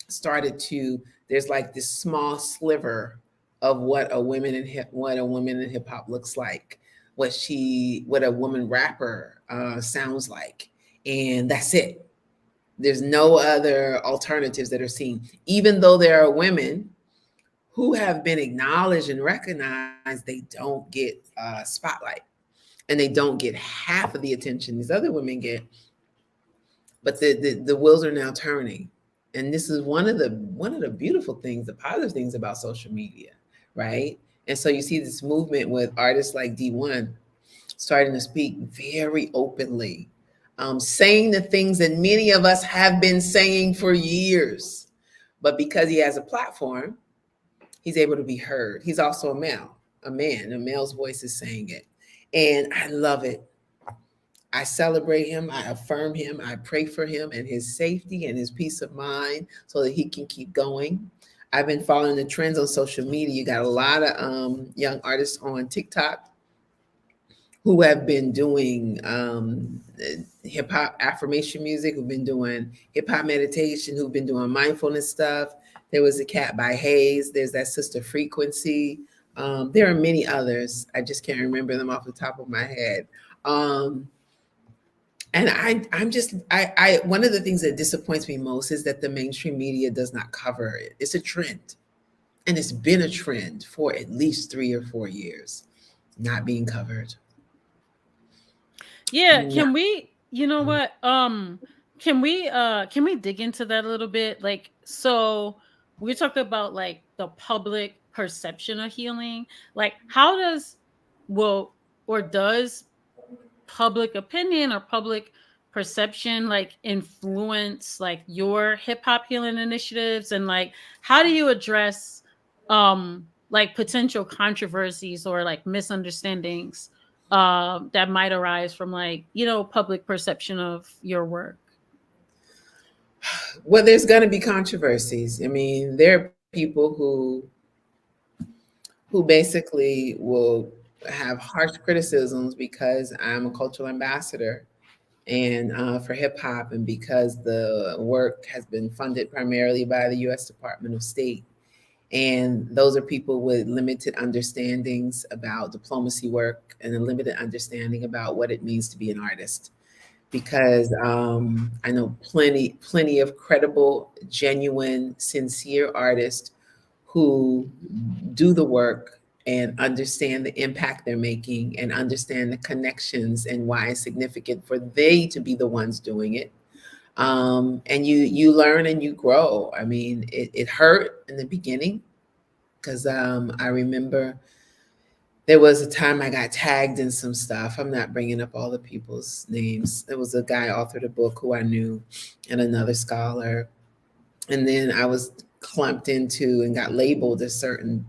started to, there's like this small sliver of what a woman in hip hop looks like, what a woman rapper sounds like, and that's it. There's no other alternatives that are seen, even though there are women who have been acknowledged and recognized. They don't get spotlight, and they don't get half of the attention these other women get. But the wheels are now turning, and this is one of the beautiful things, the positive things about social media, right? And so you see this movement with artists like D1 starting to speak very openly, saying the things that many of us have been saying for years. But because he has a platform, he's able to be heard. He's also a male, a man, a male's voice is saying it. And I love it. I celebrate him. I affirm him. I pray for him and his safety and his peace of mind so that he can keep going. I've been following the trends on social media. You got a lot of young artists on TikTok who have been doing hip hop affirmation music, who've been doing hip hop meditation, who've been doing mindfulness stuff. There was a cat by Hayes. There's that sister Frequency. There are many others. I just can't remember them off the top of my head. Um, and I'm just, one of the things that disappoints me most is that the mainstream media does not cover it. It's a trend, and it's been a trend for at least 3 or 4 years, not being covered. Yeah, Not, can we, you know what? Can we dig into that a little bit? Like, so we talked about like the public perception of healing. Like, how does, well, or does public opinion or public perception like influence like your hip hop healing initiatives, and like how do you address like potential controversies or like misunderstandings that might arise from like, you know, public perception of your work? well, there's going to be controversies. I mean, there are people who basically will have harsh criticisms because I'm a cultural ambassador and for hip hop, and because the work has been funded primarily by the U.S. Department of State. And those are people with limited understandings about diplomacy work and a limited understanding about what it means to be an artist. Because I know plenty of credible, genuine, sincere artists who do the work and understand the impact they're making and understand the connections and why it's significant for they to be the ones doing it. And you learn and you grow. I mean, it hurt in the beginning because I remember there was a time I got tagged in some stuff. I'm not bringing up all the people's names. There was a guy authored a book who I knew, and another scholar, and then I was clumped into and got labeled a certain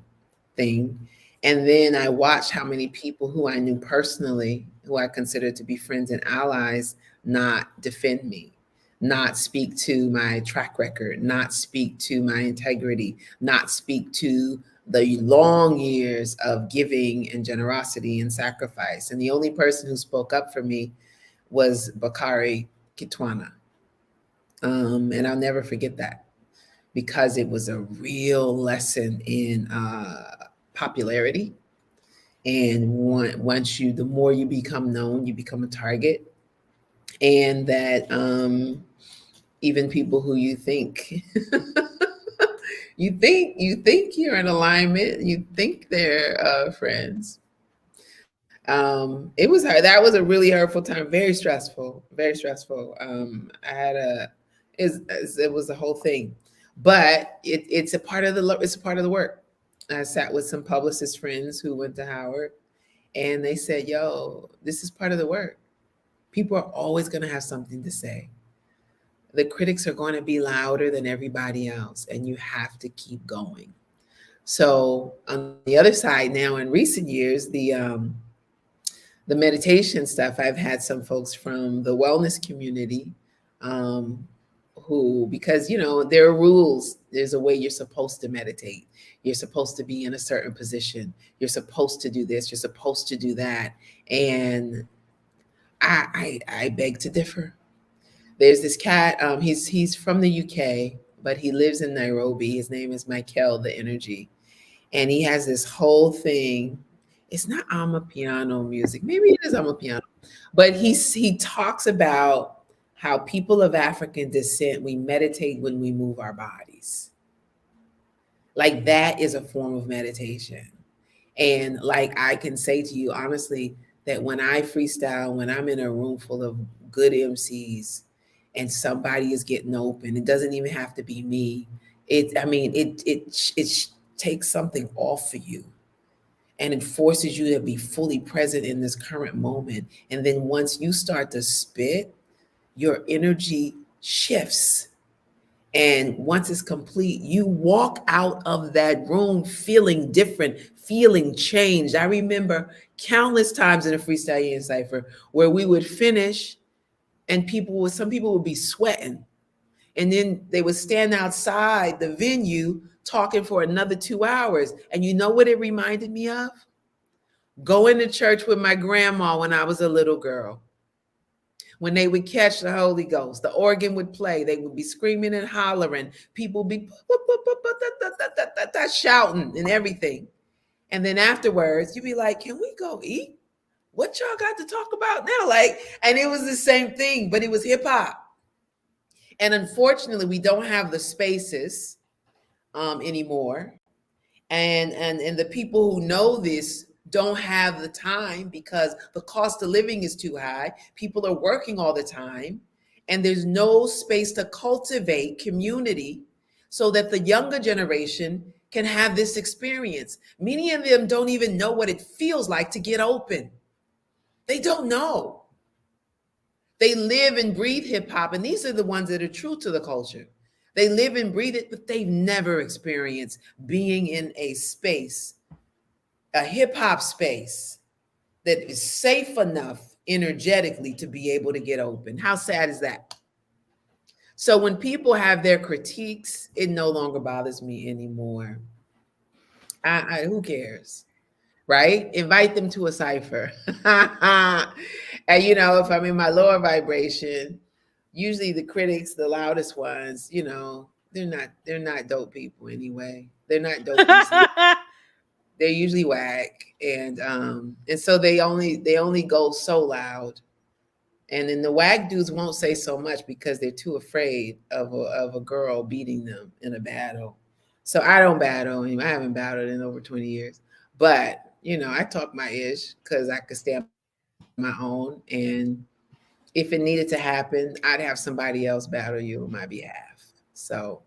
thing. And then I watched how many people who I knew personally, who I considered to be friends and allies, not defend me, not speak to my track record, not speak to my integrity, not speak to the long years of giving and generosity and sacrifice. And the only person who spoke up for me was Bakari Kitwana. And I'll never forget that, because it was a real lesson in popularity. And once you, the more you become known, you become a target. And that even people who you think you think you're in alignment, you think they're friends. It was hard. That was a really hurtful time. Very stressful. Very stressful. I had a it was the whole thing, but it's a part of it's a part of the work. I sat with some publicist friends who went to Howard, and they said, "Yo, this is part of the work. People are always going to have something to say. The critics are going to be louder than everybody else, and you have to keep going." So on the other side, now in recent years, the meditation stuff, I've had some folks from the wellness community um, who, because, you know, there are rules. There's a way you're supposed to meditate. You're supposed to be in a certain position. You're supposed to do this. You're supposed to do that. And I beg to differ. There's this cat. He's from the UK, but he lives in Nairobi. His name is Michael the Energy, and he has this whole thing. It's not Amapiano music. Maybe it is Amapiano, but he talks about how people of African descent, we meditate when we move our bodies. Like that is a form of meditation. And like I can say to you honestly that when I freestyle, when I'm in a room full of good MCs and somebody is getting open, it doesn't even have to be me. It takes something off for you, and it forces you to be fully present in this current moment. And then once you start to spit, your energy shifts. And once it's complete, you walk out of that room feeling different, feeling changed. I remember countless times in a Freestyle Union Cipher where we would finish and some people would be sweating. And then they would stand outside the venue talking for another 2 hours. And you know what it reminded me of? Going to church with my grandma when I was a little girl. When they would catch the Holy Ghost, the organ would play, they would be screaming and hollering, people would be shouting and everything. And then afterwards, you'd be like, can we go eat? What y'all got to talk about now? Like, and it was the same thing, but it was hip hop. And unfortunately, we don't have the spaces anymore. And the people who know this don't have the time because the cost of living is too high. People are working all the time, and there's no space to cultivate community so that the younger generation can have this experience. Many of them don't even know what it feels like to get open. They don't know. They live and breathe hip hop, and these are the ones that are true to the culture. They live and breathe it, but they've never experienced being in a space, a hip hop space that is safe enough energetically to be able to get open. How sad is that? So when people have their critiques, it no longer bothers me anymore. Who cares? Right? Invite them to a cipher. And if I'm in my lower vibration, usually the critics, the loudest ones, they're not dope people anyway. They're not dope MCs. They're usually whack. And so they only go so loud. And then the whack dudes won't say so much because they're too afraid of a girl beating them in a battle. So I don't battle anymore. I haven't battled in over 20 years. But I talk my ish because I could stand my own. And if it needed to happen, I'd have somebody else battle you on my behalf. So,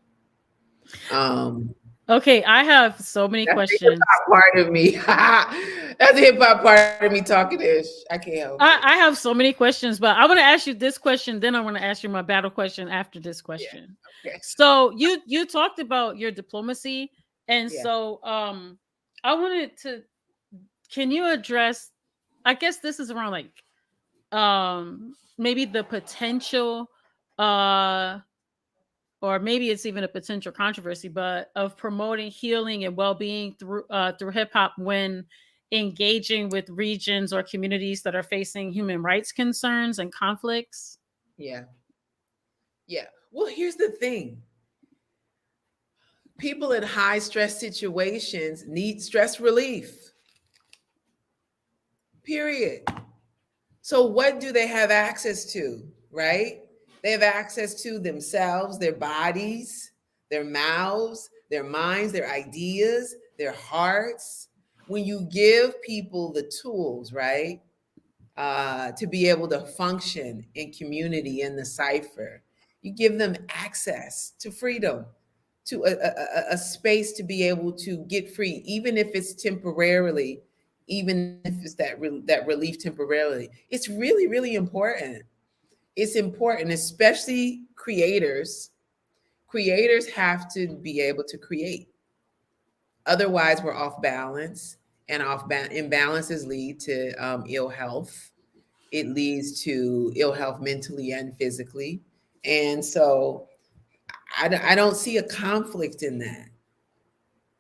um, Okay, I have so many that's the hip questions. hop part of me. That's the hip hop part of me talking ish. I can't help it. I have so many questions, but I want to ask you this question, then I want to ask you my battle question after this Yeah. question. Okay. So you talked about your diplomacy, and Yeah. so I wanted to, can you address, I guess this is around like maybe the potential uh or maybe it's even a potential controversy, but of promoting healing and well-being through hip hop when engaging with regions or communities that are facing human rights concerns and conflicts. Yeah. Yeah. Well, here's the thing. People in high stress situations need stress relief. Period. So what do they have access to, right? They have access to themselves, their bodies, their mouths, their minds, their ideas, their hearts. When you give people the tools, right, to be able to function in community in the cipher, you give them access to freedom, to a space to be able to get free, even if it's temporarily, even if it's that relief temporarily. It's really, really important. It's important, especially creators. Creators have to be able to create. Otherwise, we're off balance, and imbalances lead to ill health. It leads to ill health mentally and physically. And so I don't see a conflict in that.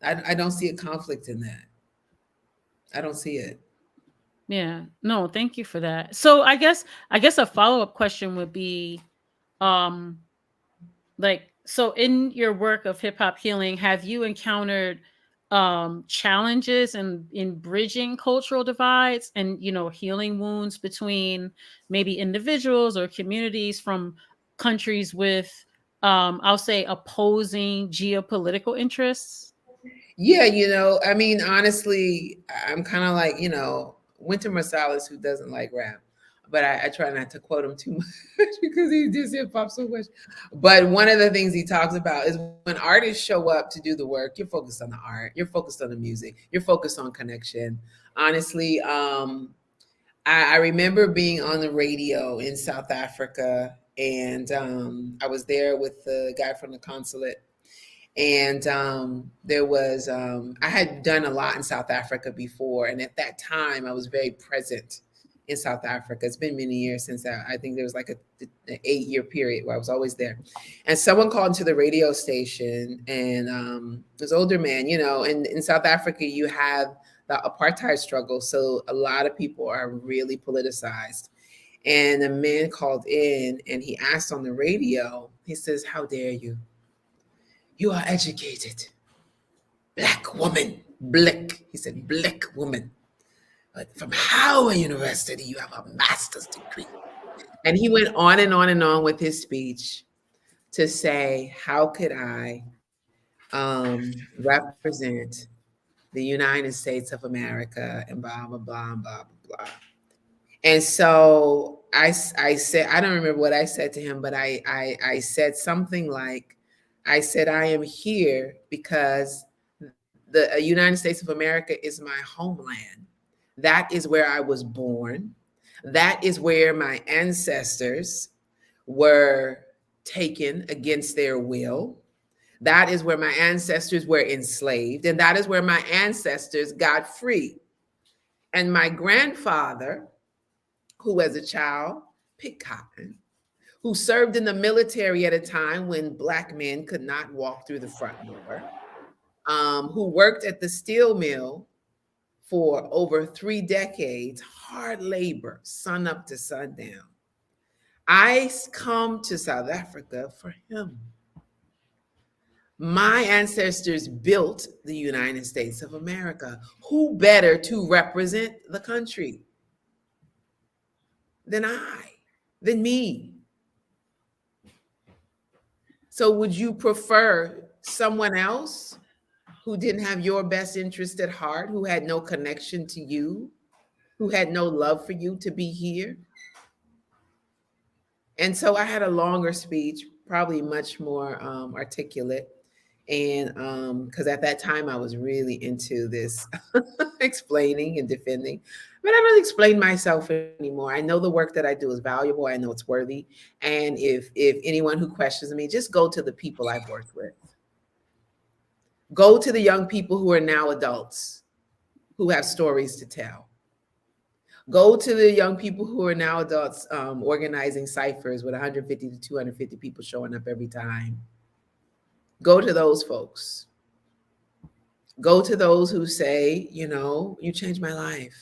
I don't see a conflict in that. I don't see it. Yeah. No, thank you for that. So I guess a follow-up question would be um like, so in your work of hip hop healing, have you encountered challenges in bridging cultural divides and healing wounds between maybe individuals or communities from countries with I'll say opposing geopolitical interests? Yeah, I mean, honestly, I'm kind of like, Winter Marsalis, who doesn't like rap, but I try not to quote him too much because he just hip hop so much. But one of the things he talks about is when artists show up to do the work, you're focused on the art, you're focused on the music, you're focused on connection. Honestly, I remember being on the radio in South Africa, and I was there with the guy from the consulate. And I had done a lot in South Africa before. And at that time, I was very present in South Africa. It's been many years since I think there was like an 8-year period where I was always there. And someone called into the radio station, and this older man, in South Africa, you have the apartheid struggle. So a lot of people are really politicized. And a man called in and he asked on the radio, he says, "How dare you? You are educated. Black woman. Blick. He said, Blick woman. From Howard University, you have a master's degree. And he went on and on and on with his speech to say, how could I represent the United States of America and blah, blah, blah, blah, blah, blah. And so I said, I don't remember what I said to him, but I said something like, I said, I am here because the United States of America is my homeland. That is where I was born. That is where my ancestors were taken against their will. That is where my ancestors were enslaved. And that is where my ancestors got free. And my grandfather, who as a child picked cotton, who served in the military at a time when Black men could not walk through the front door, who worked at the steel mill for over 3 decades, hard labor, sun up to sundown. I come to South Africa for him. My ancestors built the United States of America. Who better to represent the country than than me? So would you prefer someone else who didn't have your best interest at heart, who had no connection to you, who had no love for you to be here? And so I had a longer speech, probably much more articulate. And because at that time I was really into this explaining and defending, but I don't explain myself anymore. I know the work that I do is valuable. I know it's worthy. And if anyone who questions me, just go to the people I've worked with. Go to the young people who are now adults, who have stories to tell. Go to the young people who are now adults organizing ciphers with 150 to 250 people showing up every time. Go to those folks. Go to those who say, you know, you changed my life.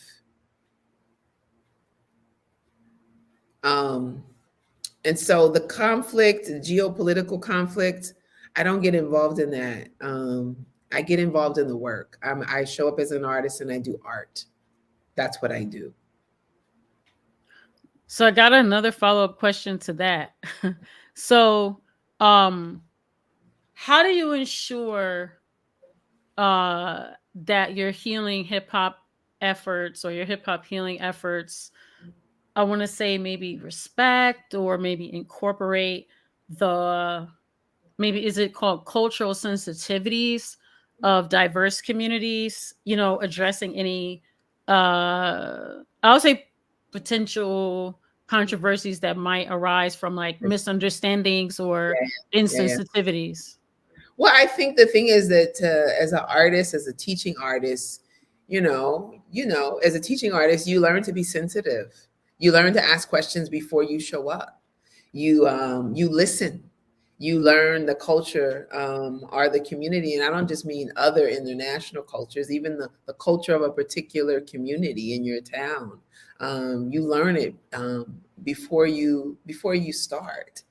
And so the conflict, the geopolitical conflict, I don't get involved in that. I get involved in the work. I show up as an artist and I do art. That's what I do. So I got another follow-up question to that. So, how do you ensure that your healing hip hop efforts or your hip hop healing efforts, I want to say maybe respect or maybe incorporate the, maybe is it called cultural sensitivities of diverse communities, you know, addressing any I would say potential controversies that might arise from like misunderstandings or Yeah, yeah. insensitivities? Well, I think the thing is that as an artist, as a teaching artist, as a teaching artist, you learn to be sensitive. You learn to ask questions before you show up. You listen. You learn the culture or the community, and I don't just mean other international cultures, even the culture of a particular community in your town. You learn it before you start.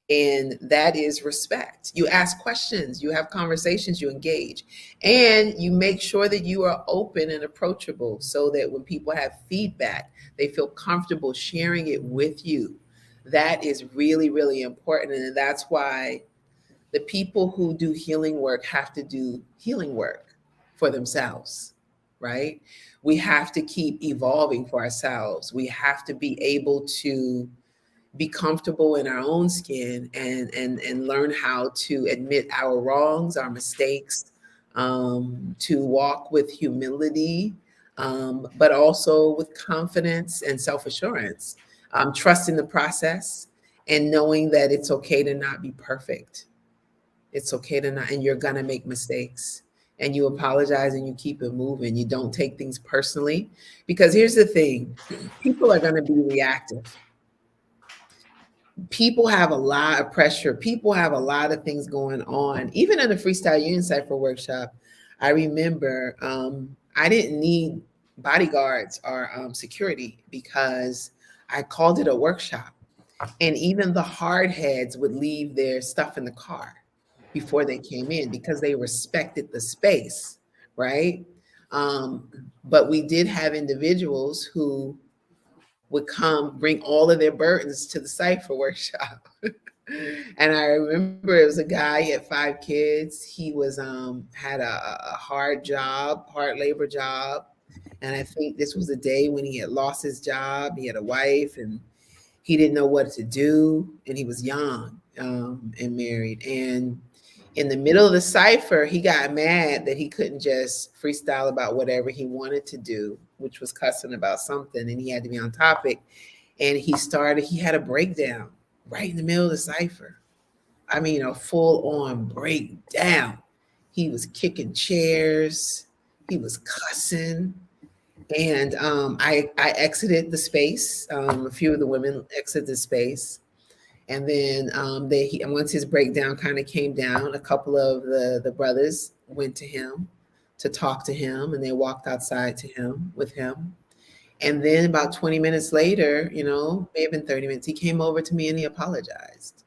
And that is respect. You ask questions, you have conversations, you engage, and you make sure that you are open and approachable so that when people have feedback, they feel comfortable sharing it with you. That is really, really important. And that's why the people who do healing work have to do healing work for themselves, right? We have to keep evolving for ourselves. We have to be able to be comfortable in our own skin and learn how to admit our wrongs, our mistakes, to walk with humility, but also with confidence and self-assurance, trusting the process and knowing that it's okay to not be perfect. It's okay to not, and you're gonna make mistakes. And you apologize and you keep it moving. You don't take things personally. Because here's the thing, people are gonna be reactive. People have a lot of pressure. People have a lot of things going on. Even in the Freestyle Union Cipher workshop, I remember I didn't need bodyguards or security because I called it a workshop. And even the hard heads would leave their stuff in the car before they came in because they respected the space, right? But we did have individuals who would come bring all of their burdens to the Cipher workshop. And I remember it was a guy, he had 5 kids. He was had a hard job, hard labor job. And I think this was a day when he had lost his job. He had a wife and he didn't know what to do. And he was young and married. And in the middle of the cipher, he got mad that he couldn't just freestyle about whatever he wanted to do, which was cussing about something, and he had to be on topic. And he had a breakdown right in the middle of the cipher. I mean, a full on breakdown. He was kicking chairs, he was cussing. And I exited the space. A few of the women exited the space. And then once his breakdown kind of came down, a couple of the brothers went to him to talk to him, and they walked outside to him with him. And then about 20 minutes later, may have been 30 minutes, he came over to me and he apologized.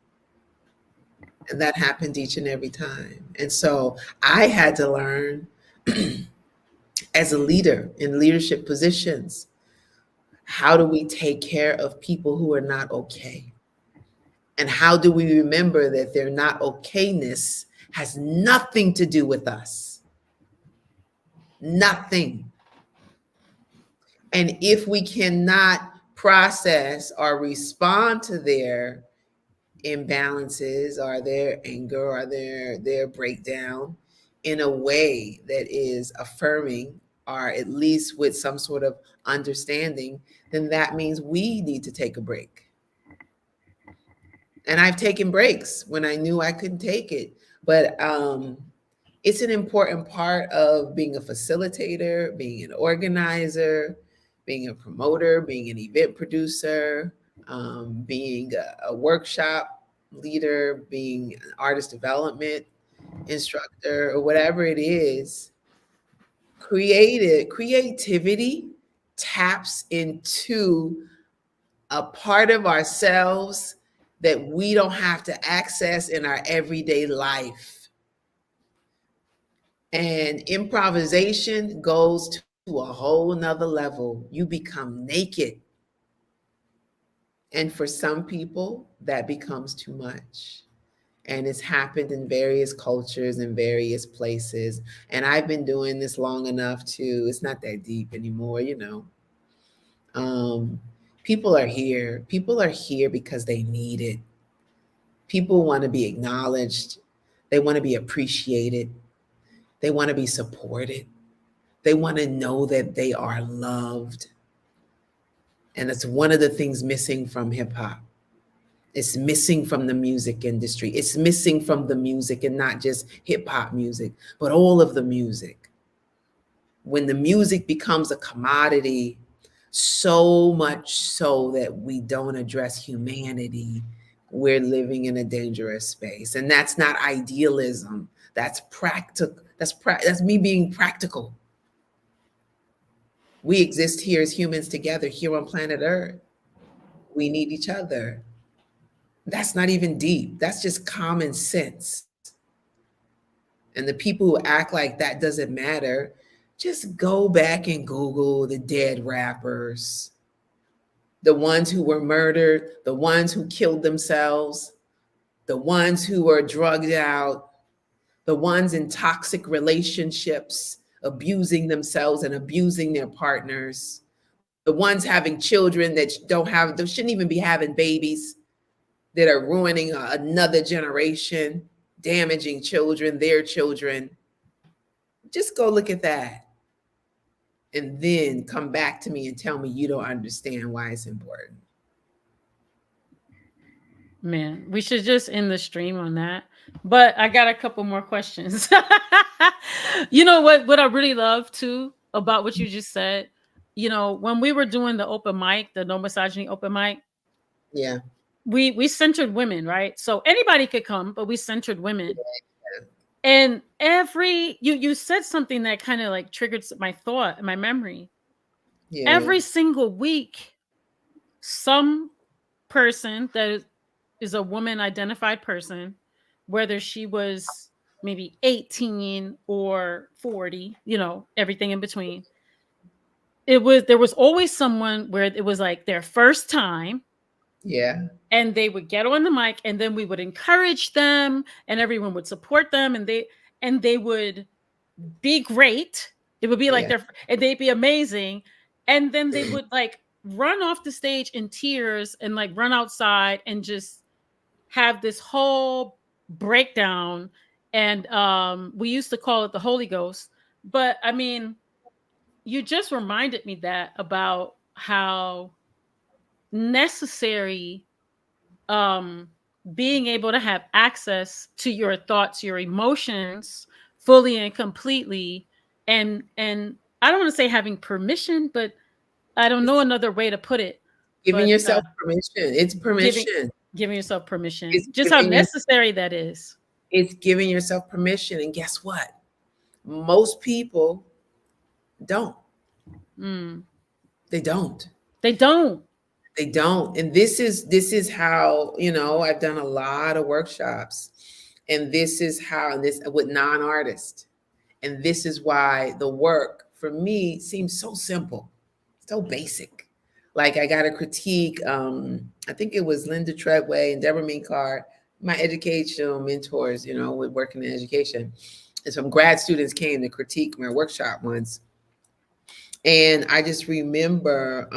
And that happened each and every time. And so I had to learn as a leader in leadership positions, how do we take care of people who are not okay? And how do we remember that their not okayness has nothing to do with us? Nothing. And if we cannot process or respond to their imbalances or their anger or their breakdown in a way that is affirming or at least with some sort of understanding, then that means we need to take a break. And I've taken breaks when I knew I couldn't take it. But it's an important part of being a facilitator, being an organizer, being a promoter, being an event producer, being a workshop leader, being an artist development instructor, or whatever it is. Creativity taps into a part of ourselves that we don't have to access in our everyday life. And improvisation goes to a whole nother level. You become naked. And for some people, that becomes too much. And it's happened in various cultures and various places. And I've been doing this long enough to, it's not that deep anymore. Um, People are here. People are here because they need it. People want to be acknowledged. They want to be appreciated. They want to be supported. They want to know that they are loved. And that's one of the things missing from hip hop. It's missing from the music industry. It's missing from the music, and not just hip hop music, but all of the music. When the music becomes a commodity, so much so that we don't address humanity, we're living in a dangerous space. And that's not idealism. That's practical. That's me being practical. We exist here as humans together here on planet Earth. We need each other. That's not even deep. That's just common sense. And the people who act like that doesn't matter, just go back and Google the dead rappers, the ones who were murdered, the ones who killed themselves, the ones who were drugged out, the ones in toxic relationships, abusing themselves and abusing their partners, the ones having children that they shouldn't even be having babies, that are ruining another generation, damaging children, their children. Just go look at that. And then come back to me and tell me you don't understand why it's important. Man, we should just end the stream on that. But I got a couple more questions. You know what I really love too about what you just said? When we were doing the open mic, the no misogyny open mic, Yeah. we centered women, right? So anybody could come, but we centered women. And you said something that kind of like triggered my thought and my memory. Yeah. Every single week, some person that is a woman identified person, whether she was maybe 18 or 40, everything in between. There was always someone where it was like their first time, Yeah. and they would get on the mic, and then we would encourage them, and everyone would support them, and they would be great. It would be like Yeah. their and they'd be amazing. And then they would like run off the stage in tears and like run outside and just have this whole breakdown. And we used to call it the Holy Ghost. But I mean, you just reminded me that about how necessary um being able to have access to your thoughts, your emotions fully and completely, and I don't want to say having permission, but I don't know It's another way to put it. giving But yourself permission. It's giving permission. giving yourself permission, It's just how giving your, necessary that is. it's giving yourself permission. And guess what? Most people don't. Mm. They don't. They don't. They don't. And this is how, I've done a lot of workshops. And this is how, and this with non-artists. And this is why the work for me seems so simple, so basic. Like I got a critique. I think it was Linda Treadway and Deborah Minkar, my educational mentors, with working in education. And some grad students came to critique my workshop once. And I just remember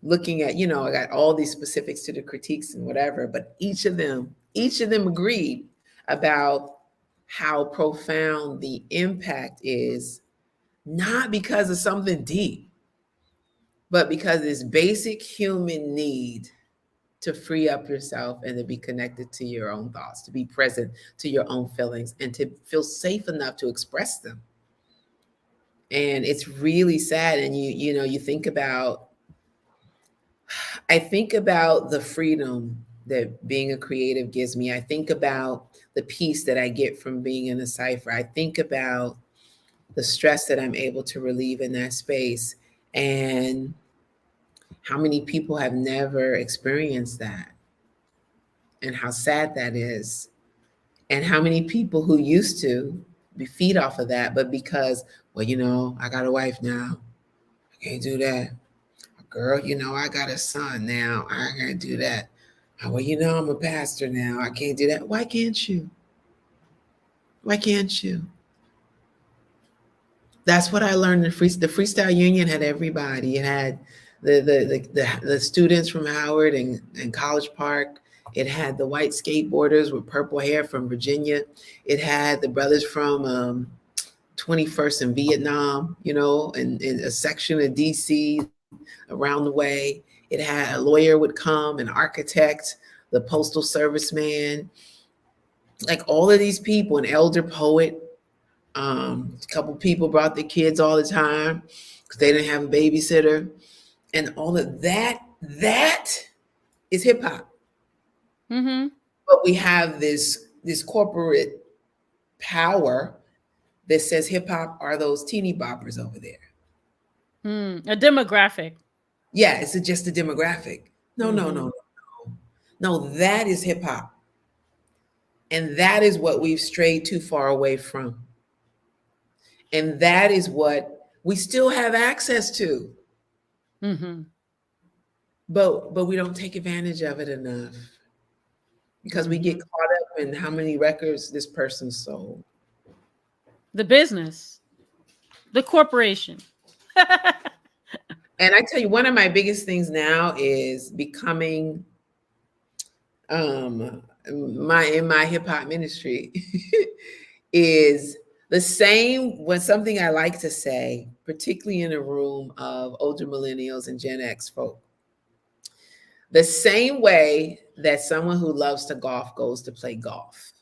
looking at, I got all these specifics to the critiques and whatever, but each of them agreed about how profound the impact is, not because of something deep, but because this basic human need to free up yourself and to be connected to your own thoughts, to be present to your own feelings, and to feel safe enough to express them. And it's really sad. And you think about, I think about the freedom that being a creative gives me. I think about the peace that I get from being in a cipher. I think about the stress that I'm able to relieve in that space, and how many people have never experienced that, and how sad that is, and how many people who used to be feed off of that, but because, well, I got a wife now, I can't do that. Girl, I got a son now, I can't do that. Well, I'm a pastor now, I can't do that. Why can't you? Why can't you? That's what I learned. The Freestyle Union had everybody. It had the students from Howard and College Park. It had the white skateboarders with purple hair from Virginia. It had the brothers from 21st in Vietnam, and a section of DC around the way. It had a lawyer would come, an architect, the postal service man, like all of these people, an elder poet. A couple people brought their kids all the time because they didn't have a babysitter, and all of that. That is hip hop. Mm-hmm. But we have this corporate power that says hip hop are those teeny boppers over there. A demographic. Yeah, it's just a demographic. No, no, Mm-hmm. no, no, no. No, that is hip hop. And that is what we've strayed too far away from. And that is what we still have access to. Mm-hmm. But we don't take advantage of it enough, because we get Mm-hmm. caught up in how many records this person sold. The business, the corporation. And I tell you, one of my biggest things now is becoming in my hip hop ministry is the same, when something I like to say, particularly in a room of older millennials and Gen X folk. The same way that someone who loves to golf goes to play golf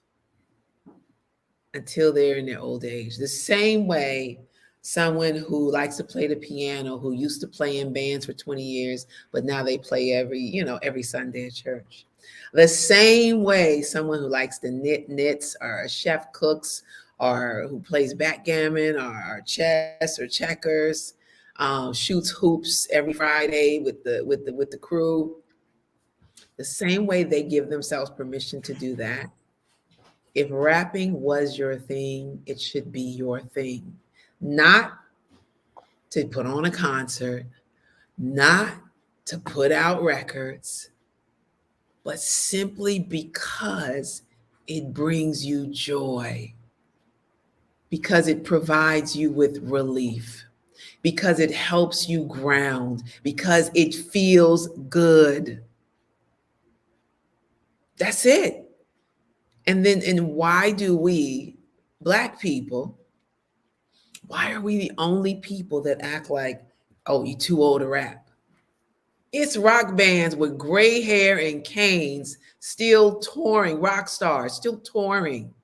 until they're in their old age. The same way someone who likes to play the piano, who used to play in bands for 20 years, but now they play every Sunday at church. The same way someone who likes to knits, or a chef cooks, or who plays backgammon or chess or checkers, shoots hoops every Friday with the crew. The same way they give themselves permission to do that, If rapping was your thing, it should be your thing. Not to put on a concert, not to put out records, but simply because it brings you joy, because it provides you with relief, because it helps you ground, because it feels good. That's it. And why do we, Black people, why are we the only people that act like, oh, you too old to rap? It's rock bands with gray hair and canes still touring, rock stars still touring.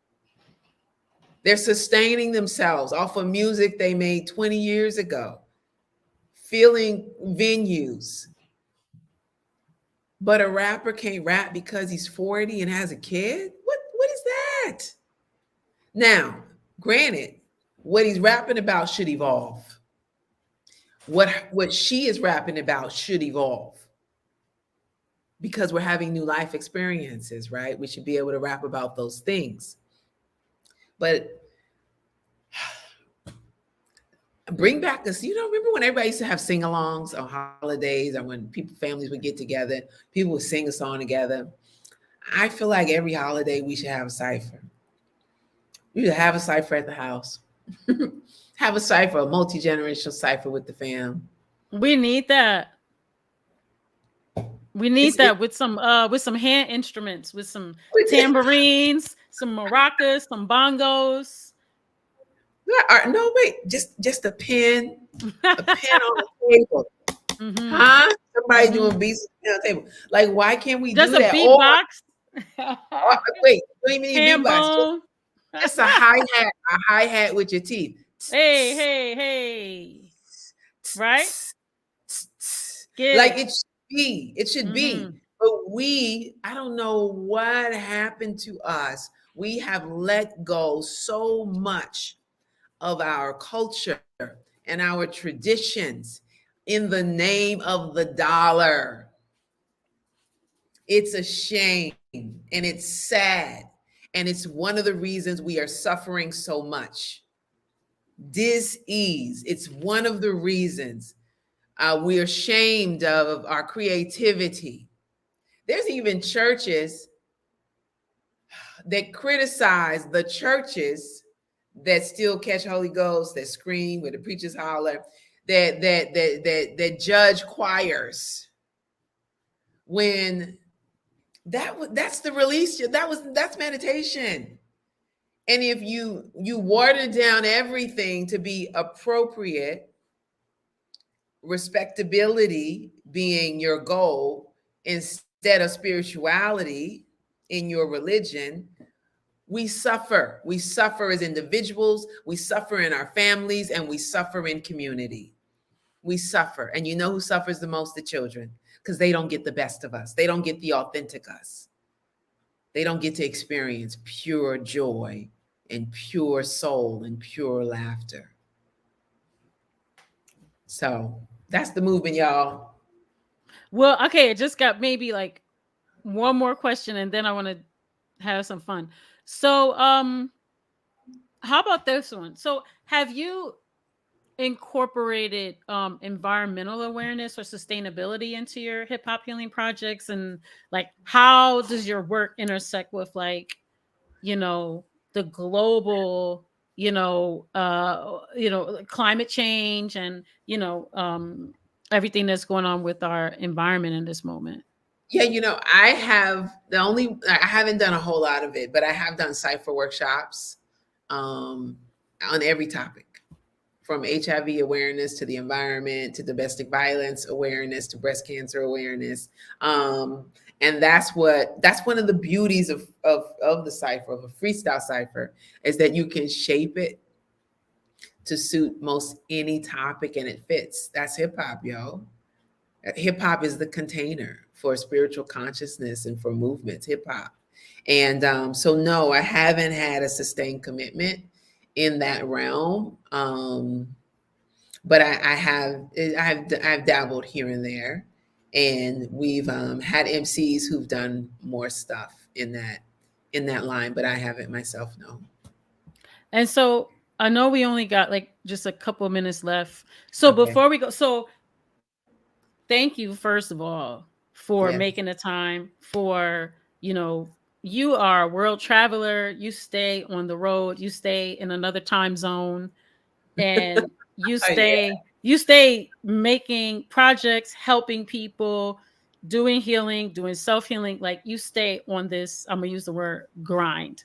They're sustaining themselves off of music they made 20 years ago, filling venues. But a rapper can't rap because he's 40 and has a kid? What is that? Now, granted, what he's rapping about should evolve. What she is rapping about should evolve because we're having new life experiences, right? We should be able to rap about those things. But bring back this, remember when everybody used to have sing-alongs on holidays or when families would get together, people would sing a song together. I feel like every holiday we should have a cipher. We should have a cipher at the house. Have a cipher, a multi-generational cipher with the fam. We need that. We need that with some hand instruments, with some tambourines, some maracas, some bongos. No, wait, just a pen on the table. Mm-hmm. Huh? Somebody doing beats on the table. Like, why can't we just do that? Just a beatbox. Wait, don't even need beatbox. Just a hi-hat with your teeth. Hey. Right? Like it should be. It should be. But I don't know what happened to us. We have let go so much of our culture and our traditions in the name of the dollar. It's a shame and it's sad. And it's one of the reasons we are suffering so much. Dis-ease. It's one of the reasons we are ashamed of our creativity. There's even churches that criticize the churches that still catch Holy Ghost, that scream where the preachers holler, that judge choirs. When that's the release, that's meditation. And if you water down everything to be appropriate, respectability being your goal instead of spirituality in your religion, we suffer. We suffer as individuals, we suffer in our families, and we suffer in community. We suffer. And you know who suffers the most? The children, because they don't get the best of us. They don't get the authentic us. They don't get to experience pure joy and pure soul and pure laughter. So that's the movement, y'all. Well, okay, it just got maybe like one more question and then I want to have some fun. So, how about this one? So, have you incorporated environmental awareness or sustainability into your hip hop healing projects? And like, how does your work intersect with like, the global, climate change and, everything that's going on with our environment in this moment? Yeah, I haven't done a whole lot of it, but I have done Cipher workshops on every topic, from HIV awareness to the environment, to domestic violence awareness, to breast cancer awareness. And that's one of the beauties of the Cipher, of a freestyle Cipher, is that you can shape it to suit most any topic and it fits. That's hip hop, yo. Hip hop is the container for spiritual consciousness and for movements, hip hop. And so no, I haven't had a sustained commitment in that realm. But I've dabbled here and there, and we've had MCs who've done more stuff in in that line, but I haven't myself, no. And so I know we only got like just a couple of minutes left. So Okay. before we go, so thank you first of all for Yeah. making the time for, you are a world traveler, you stay on the road, you stay in another time zone, and you Oh, yeah. stay making projects, helping people, doing healing, doing self-healing. Like you stay on this, I'm gonna use the word grind.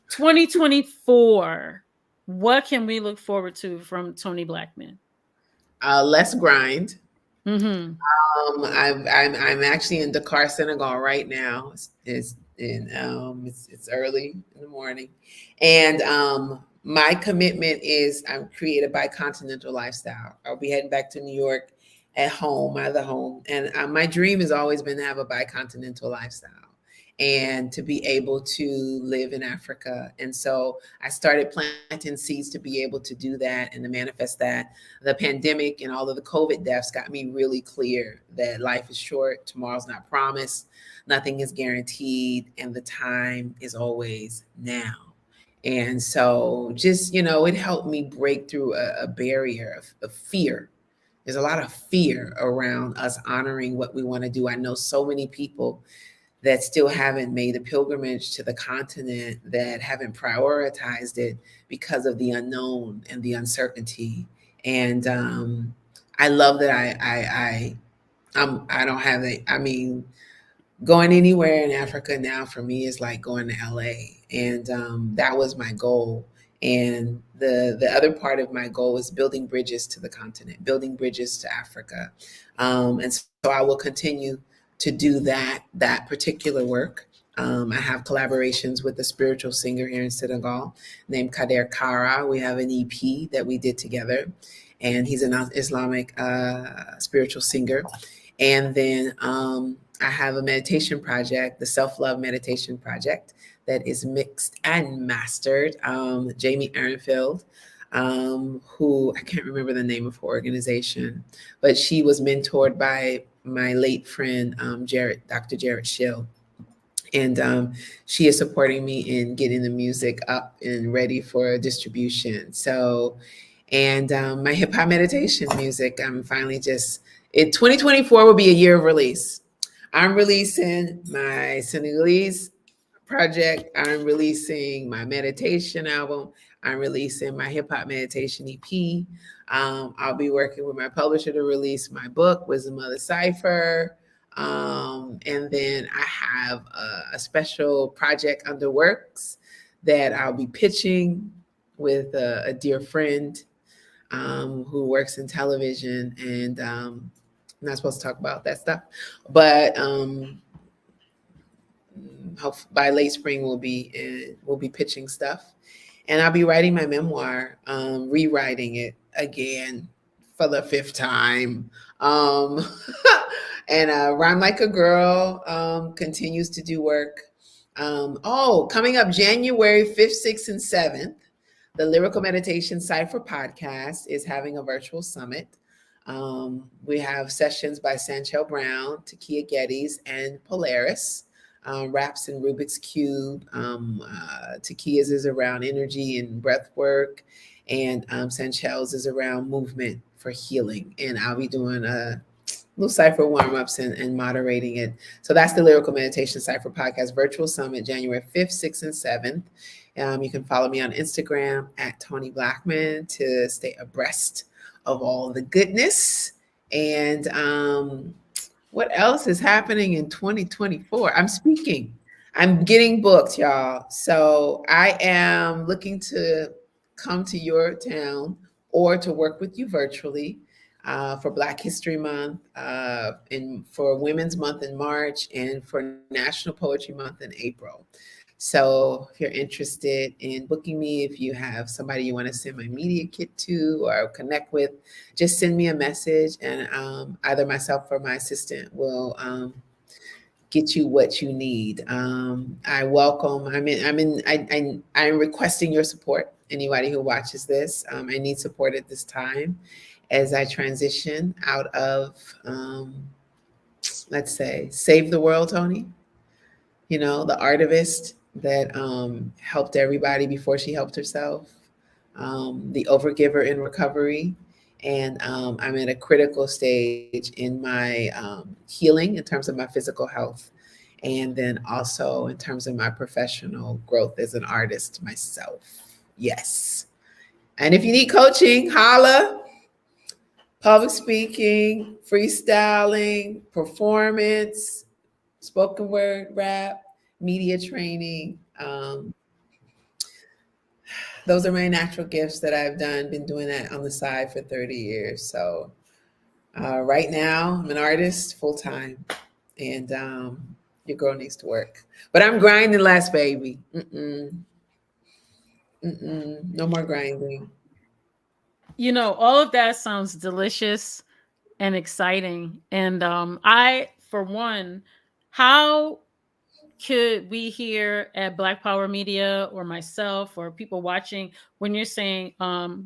2024, what can we look forward to from Toni Blackman? Less grind. Mm-hmm. I'm actually in Dakar, Senegal right now. It's early in the morning, and my commitment is I'm create a bicontinental lifestyle. I'll be heading back to New York at home, either home, and my dream has always been to have a bicontinental lifestyle and to be able to live in Africa. And so I started planting seeds to be able to do that and to manifest that. The pandemic and all of the COVID deaths got me really clear that life is short, tomorrow's not promised, nothing is guaranteed, and the time is always now. And so just, it helped me break through a barrier of fear. There's a lot of fear around us honoring what we want to do. I know so many people that still haven't made the pilgrimage to the continent, that haven't prioritized it because of the unknown and the uncertainty. And I love that I don't have a, I mean, going anywhere in Africa now for me is like going to LA. And that was my goal. And the other part of my goal is building bridges to the continent, building bridges to Africa. And so I will continue to do that particular work. I have collaborations with a spiritual singer here in Senegal named Kader Kara. We have an EP that we did together, and he's an Islamic spiritual singer. And then I have a meditation project, the Self Love Meditation Project, that is mixed and mastered. Jamie Ehrenfeld, who I can't remember the name of her organization, but she was mentored by my late friend, Dr. Jared Schill. And she is supporting me in getting the music up and ready for distribution. So, and my hip hop meditation music, I'm finally just, 2024 will be a year of release. I'm releasing my Senegalese project. I'm releasing my meditation album. I'm releasing my hip hop meditation EP. I'll be working with my publisher to release my book, Wisdom of the Cipher. And then I have a special project under works that I'll be pitching with a dear friend who works in television. And I'm not supposed to talk about that stuff, but hope by late spring we'll be pitching stuff, and I'll be writing my memoir, rewriting it again for the fifth time. Um, and Rhyme Like a Girl continues to do work. Coming up January 5th, 6th, and 7th, the Lyrical Meditation Cipher podcast is having a virtual summit. We have sessions by Sanchel Brown, Takia Geddes, and Polaris. Raps and Rubik's Cube. Takia's is around energy and breath work, and Sanchel's is around movement for healing. And I'll be doing little cipher warm-ups and moderating it. So that's the Lyrical Meditation Cipher Podcast Virtual Summit, January 5th, 6th, and 7th. You can follow me on Instagram at Toni Blackman to stay abreast of all the goodness. And what else is happening in 2024? I'm speaking. I'm getting booked, y'all. So I am looking to come to your town or to work with you virtually for Black History Month, and for Women's Month in March, and for National Poetry Month in April. So if you're interested in booking me, if you have somebody you want to send my media kit to or connect with, just send me a message, and either myself or my assistant will get you what you need. I welcome. I'm requesting your support. Anybody who watches this, I need support at this time as I transition out of, let's say, Save the World, Toni. The artivist, that helped everybody before she helped herself, the overgiver in recovery. And I'm at a critical stage in my healing in terms of my physical health. And then also in terms of my professional growth as an artist myself. Yes. And if you need coaching, holla. Public speaking, freestyling, performance, spoken word rap, media training. Those are my natural gifts that I've done, been doing that on the side for 30 years. So right now, I'm an artist full time, and your girl needs to work. But I'm grinding less, baby. No more grinding. All of that sounds delicious and exciting. And I, for one, how could we here at Black Power Media or myself or people watching, when you're saying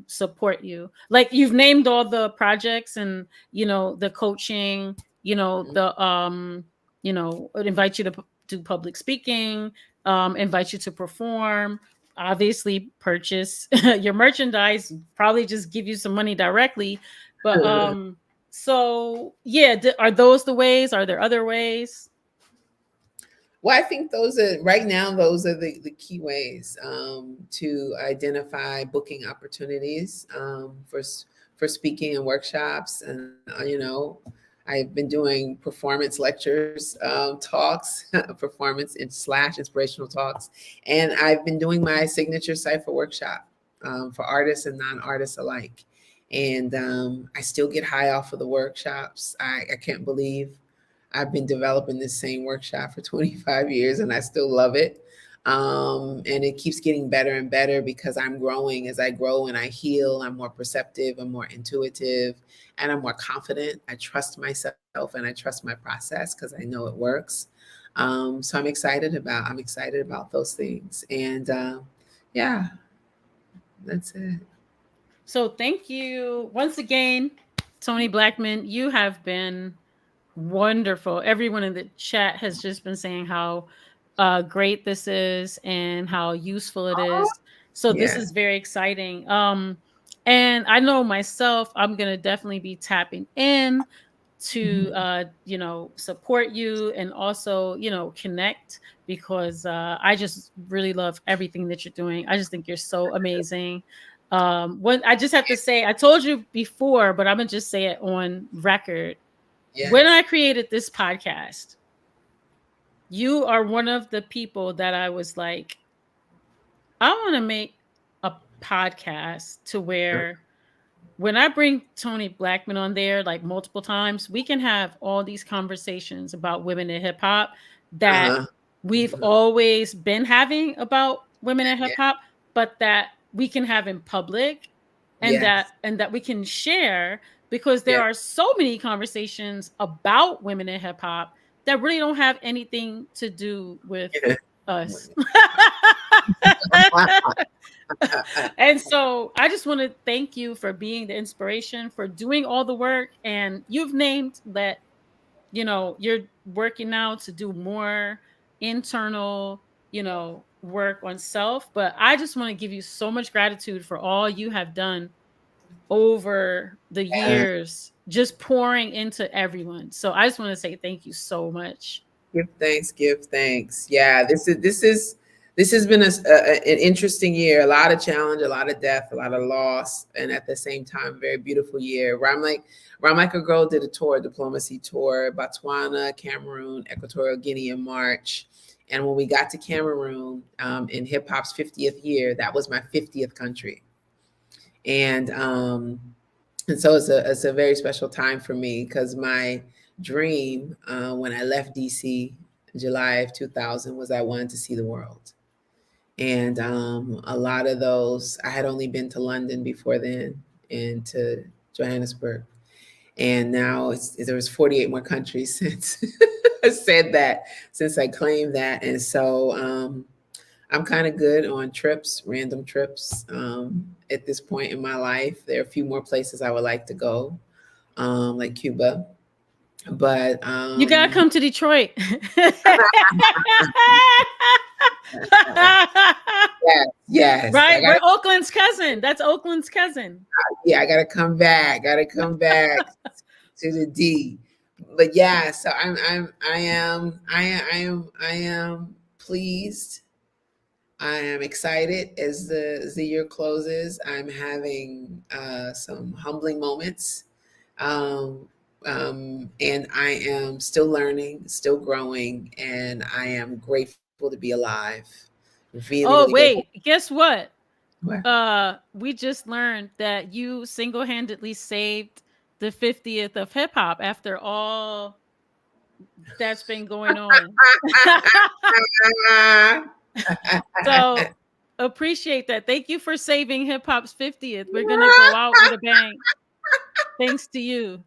support you, like you've named all the projects and the coaching, the invite you to do public speaking, invite you to perform, obviously purchase your merchandise, probably just give you some money directly. But so yeah, are those the ways? Are there other ways? Well, I think those are right now. Those are the key ways to identify booking opportunities for speaking and workshops, and I've been doing performance lectures, talks, performance and slash inspirational talks, and I've been doing my signature cipher workshop for artists and non-artists alike. And I still get high off of the workshops. I can't believe I've been developing this same workshop for 25 years and I still love it. And it keeps getting better and better because I'm growing. As I grow and I heal, I'm more perceptive, I'm more intuitive, and I'm more confident. I trust myself and I trust my process because I know it works. So I'm excited about those things. And yeah, that's it. So thank you once again, Toni Blackman. You have been wonderful. Everyone in the chat has just been saying how great this is and how useful it Oh, is. So this yeah. is very exciting. And I know myself, I'm gonna definitely be tapping in to Mhm. support you and also connect, because I just really love everything that you're doing. I just think you're so amazing. What I just have to say, I told you before, but I'm gonna just say it on record. When Yes. I created this podcast, you are one of the people that I was like, I want to make a podcast to where when I bring Toni Blackman on there like multiple times, we can have all these conversations about women in hip hop that Uh-huh. we've Mhm. always been having about women in hip Yeah. hop, but that we can have in public, and that Yes. we can share, because there Yeah. are so many conversations about women in hip hop that really don't have anything to do with us. And so I just want to thank you for being the inspiration, for doing all the work. And you've named that, you're working now to do more internal, work on self. But I just want to give you so much gratitude for all you have done over the Yeah. years, just pouring into everyone. So I just want to say thank you so much. Give thanks, give thanks. Yeah, this has been an interesting year. A lot of challenge, a lot of death, a lot of loss, and at the same time, a very beautiful year. Rhyme Like a Girl did a tour, diplomacy tour, Botswana, Cameroon, Equatorial Guinea in March. And when we got to Cameroon in hip hop's 50th year, that was my 50th country. And so it's a very special time for me because my dream when I left DC July of 2000 was I wanted to see the world. And a lot of those, I had only been to London before then and to Johannesburg. And now there was 48 more countries since I said that, since I claimed that. And so I'm kind of good on trips, random trips. At this point in my life, there are a few more places I would like to go, like Cuba. But You gotta come to Detroit. Yes, yes. I Right? We're gotta, Oakland's cousin. That's Oakland's cousin. yeah, I gotta come back. Gotta come back to the D. But yeah, so I am pleased. I am excited as the year closes. I'm having some humbling moments, um, and I am still learning, still growing, and I am grateful to be alive. Really, really Oh, grateful. wait. Guess what? What? We just learned that you single-handedly saved the 50th of hip hop after all that's been going on. So appreciate that. Thank you for saving hip hop's 50th. We're gonna go out with a bang. Thanks to you.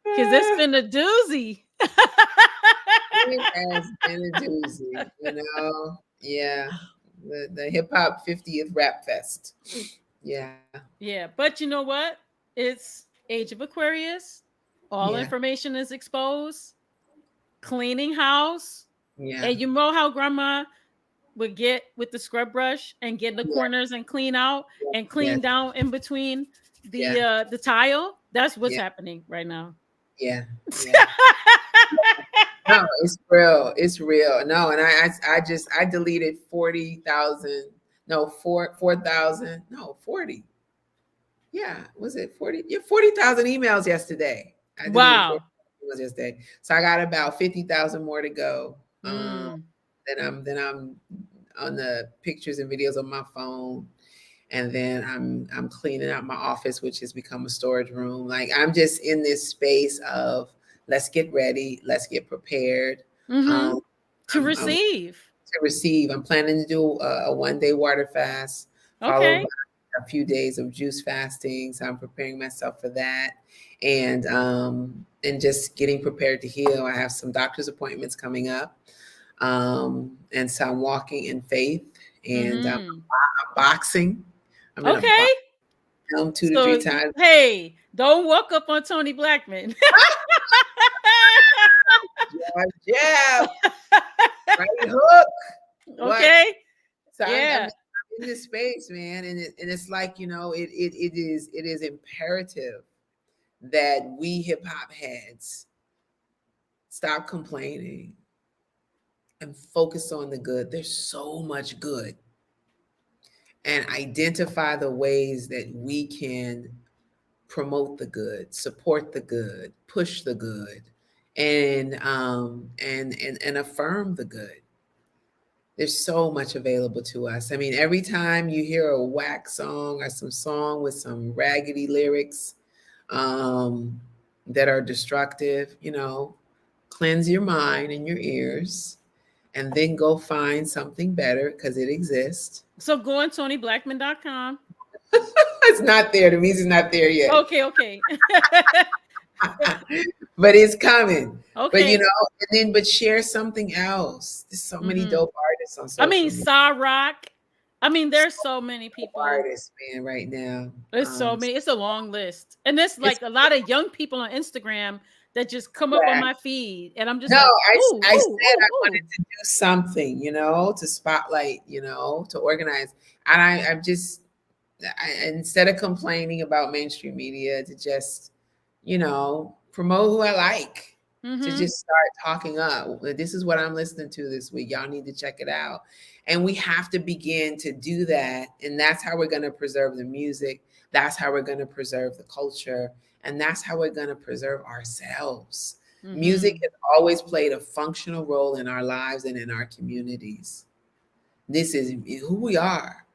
Cause it's been a doozy. It has been a doozy, you know. Yeah, the hip hop 50th rap fest. Yeah, Yeah, but you know what? It's Age of Aquarius. All yeah, information is exposed. Cleaning house. yeah, And you know how grandma would get with the scrub brush and get in the yeah, corners and clean out and yeah, clean down in between yeah, the tile? That's what's yeah, happening right now. yeah, yeah. No, it's real. It's real. No, and I just I deleted 40,000. No, 4,000. No, 40. Yeah, was it 40? Yeah, 40,000 emails yesterday. I deleted Wow. 40,000 emails yesterday. So I got about 50,000 more to go. Mm. Then I'm on the pictures and videos on my phone. And then I'm cleaning out my office, which has become a storage room. Like I'm just in this space of let's get ready, let's get prepared. Mm-hmm. Um, To I'm receive. to receive. I'm planning to do a 1 day water fast, followed by Okay. a few days of juice fasting. So I'm preparing myself for that, and just getting prepared to heal. I have some doctor's appointments coming up, and so I'm walking in faith, and Mm-hmm. I'm boxing. I'm gonna Okay. box him 2 to 3 So times. hey, don't walk up on Tony Blackman. Jab, right hook. What? Okay. So I'm Yeah. in this space, man, and it's like it is imperative that we hip hop heads stop complaining and focus on the good. There's so much good, and identify the ways that we can promote the good, support the good, push the good, and affirm the good. There's so much available to us. I mean, every time you hear a whack song or some song with some raggedy lyrics um, that are destructive, cleanse your mind and your ears, and then go find something better because it exists. So go on TonyBlackman.com. It's not there. The music's not there yet, Okay, okay. but it's coming. But Okay. but share something else. There's so many Mm-hmm. dope artists on I mean, social media. Sa Rock. I mean, there's so many Dope people. artists, man, right now. There's so many. It's a long list. And there's It's like a lot of young people on Instagram that just come up on correct. my feed. And I'm just No, like, ooh, I ooh, said ooh, I wanted ooh. to do something, to spotlight, to organize. And I'm just, instead of complaining about mainstream media, to just, promote who I like, to Mm-hmm. just start talking up. This is what I'm listening to this week. Y'all need to check it out. And we have to begin to do that. And that's how we're going to preserve the music. That's how we're going to preserve the culture. And that's how we're going to preserve ourselves. Music Mm-hmm. has always played a functional role in our lives and in our communities. This is who we are.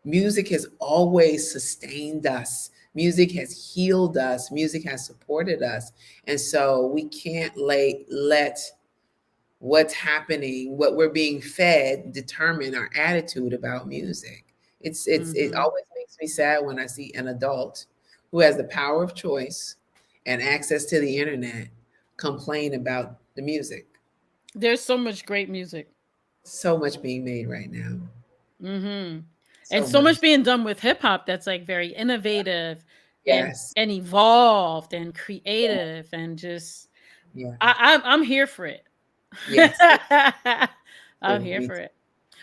Music has always sustained us. Music has healed us. Music has supported us. And so we can't let what's happening, what we're being fed, determine our attitude about music. It Mm-hmm. always makes me sad when I see an adult who has the power of choice and access to the internet complain about the music. There's so much great music. So much being made right now. Mm-hmm. And So so much. much being done with hip hop that's like very innovative Yes. and evolved and creative and just Yeah. I'm here for it. Yes. I'm here Me for it.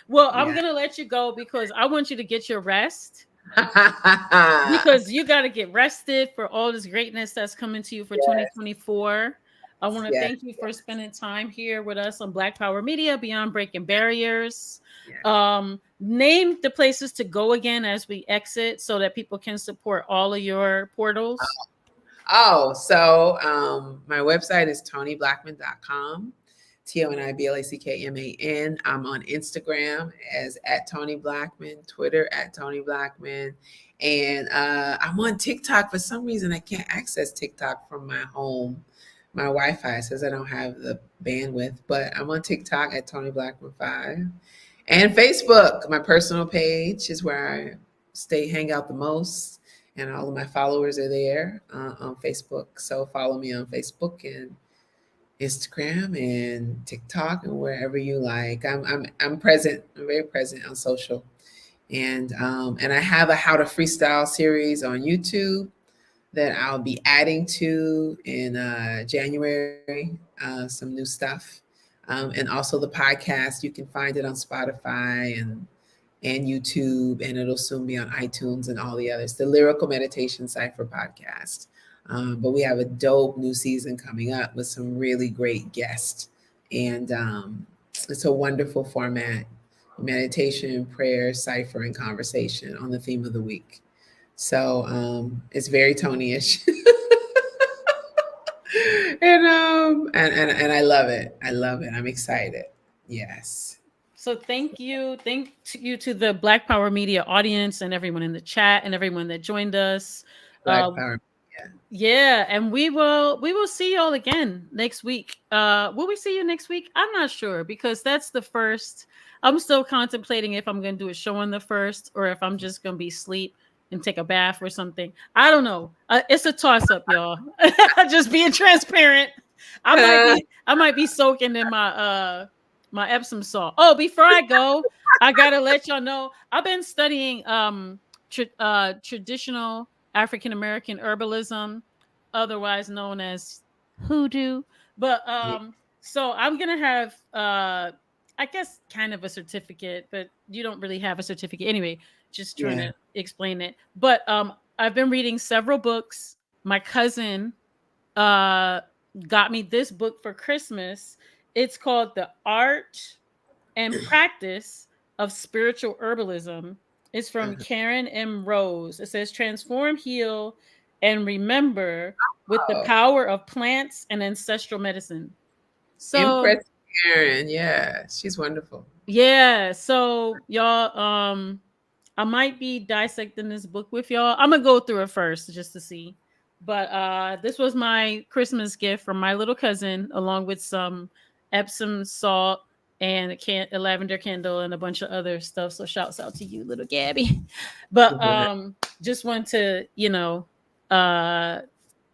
Well, I'm Yeah. gonna let you go because I want you to get your rest because you got to get rested for all this greatness that's coming to you for Yes, 2024. I want to yes, thank you for spending time here with us on Black Power Media Beyond Breaking Barriers. yes. Name the places to go again as we exit so that people can support all of your portals. Oh, so my website is tonyblackman.com. ToniBlackman. I'm on Instagram as at Toni Blackman, Twitter at Toni Blackman, and I'm on TikTok. For some reason, I can't access TikTok from my home. My Wi-Fi says I don't have the bandwidth, but I'm on TikTok at Toni Blackman 5. And Facebook, my personal page is where I hang out the most, and all of my followers are there on Facebook. So follow me on Facebook and Instagram and TikTok and wherever you like. I'm present. I'm very present on social, and I have a How to Freestyle series on YouTube that I'll be adding to in January. Some new stuff, and also the podcast. You can find it on Spotify and YouTube, and it'll soon be on iTunes and all the others. The Lyrical Meditation Cipher podcast. But we have a dope new season coming up with some really great guests, and it's a wonderful format: meditation, prayer, cipher, and conversation on the theme of the week. So it's very Tony-ish. And I love it. I love it. I'm excited. Yes. So thank you to the Black Power Media audience and everyone in the chat and everyone that joined us. Black Power. Yeah. Yeah, and we will see y'all again next week. Will we see you next week? I'm not sure because that's the first. I'm still contemplating if I'm going to do a show on the first or if I'm just going to be asleep and take a bath or something. I don't know. It's a toss up, y'all. Just being transparent. I might be soaking in my Epsom salt. Oh, before I go, I gotta let y'all know I've been studying traditional African American herbalism, otherwise known as hoodoo. But Yeah. so I'm gonna have I guess kind of a certificate, but you don't really have a certificate anyway. Just trying Yeah. to explain it. But I've been reading several books. My cousin uh got me this book for Christmas. It's called The Art and Practice of Spiritual Herbalism. It's from Uh-huh. Karen M. Rose. It says transform, heal, and remember with the Oh, power of plants and ancestral medicine. So Empress Karen. Yeah. She's wonderful. yeah, so y'all, I might be dissecting this book with y'all. I'm gonna go through it first just to see. But this was my Christmas gift from my little cousin, along with some Epsom salt and a lavender candle and a bunch of other stuff. So shouts out to you, little Gabby. But just want to, uh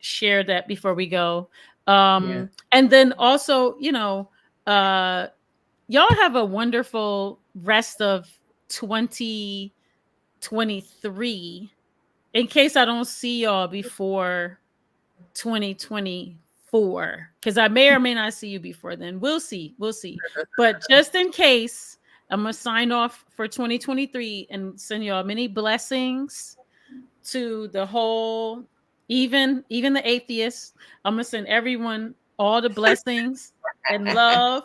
share that before we go. Yeah. And then also, y'all have a wonderful rest of 2023 in case I don't see y'all before 2024 because I may or may not see you before then. We'll see, but just in case, I'm gonna sign off for 2023 and send y'all many blessings to the whole, even the atheists. I'm gonna send everyone all the blessings and love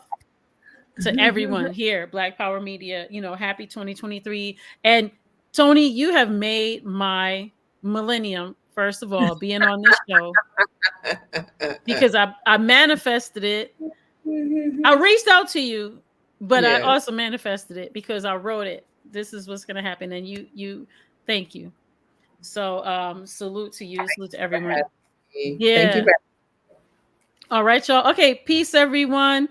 to everyone here, Black Power Media, happy 2023. And Toni, you have made my millennium, first of all, being on this show because I manifested it. I reached out to you, but I Yes. also manifested it because I wrote it. This is what's gonna happen. And you thank you. So salute to you, salute to For everyone. having me. Thank you Yeah. for All right, y'all. Okay, peace, everyone.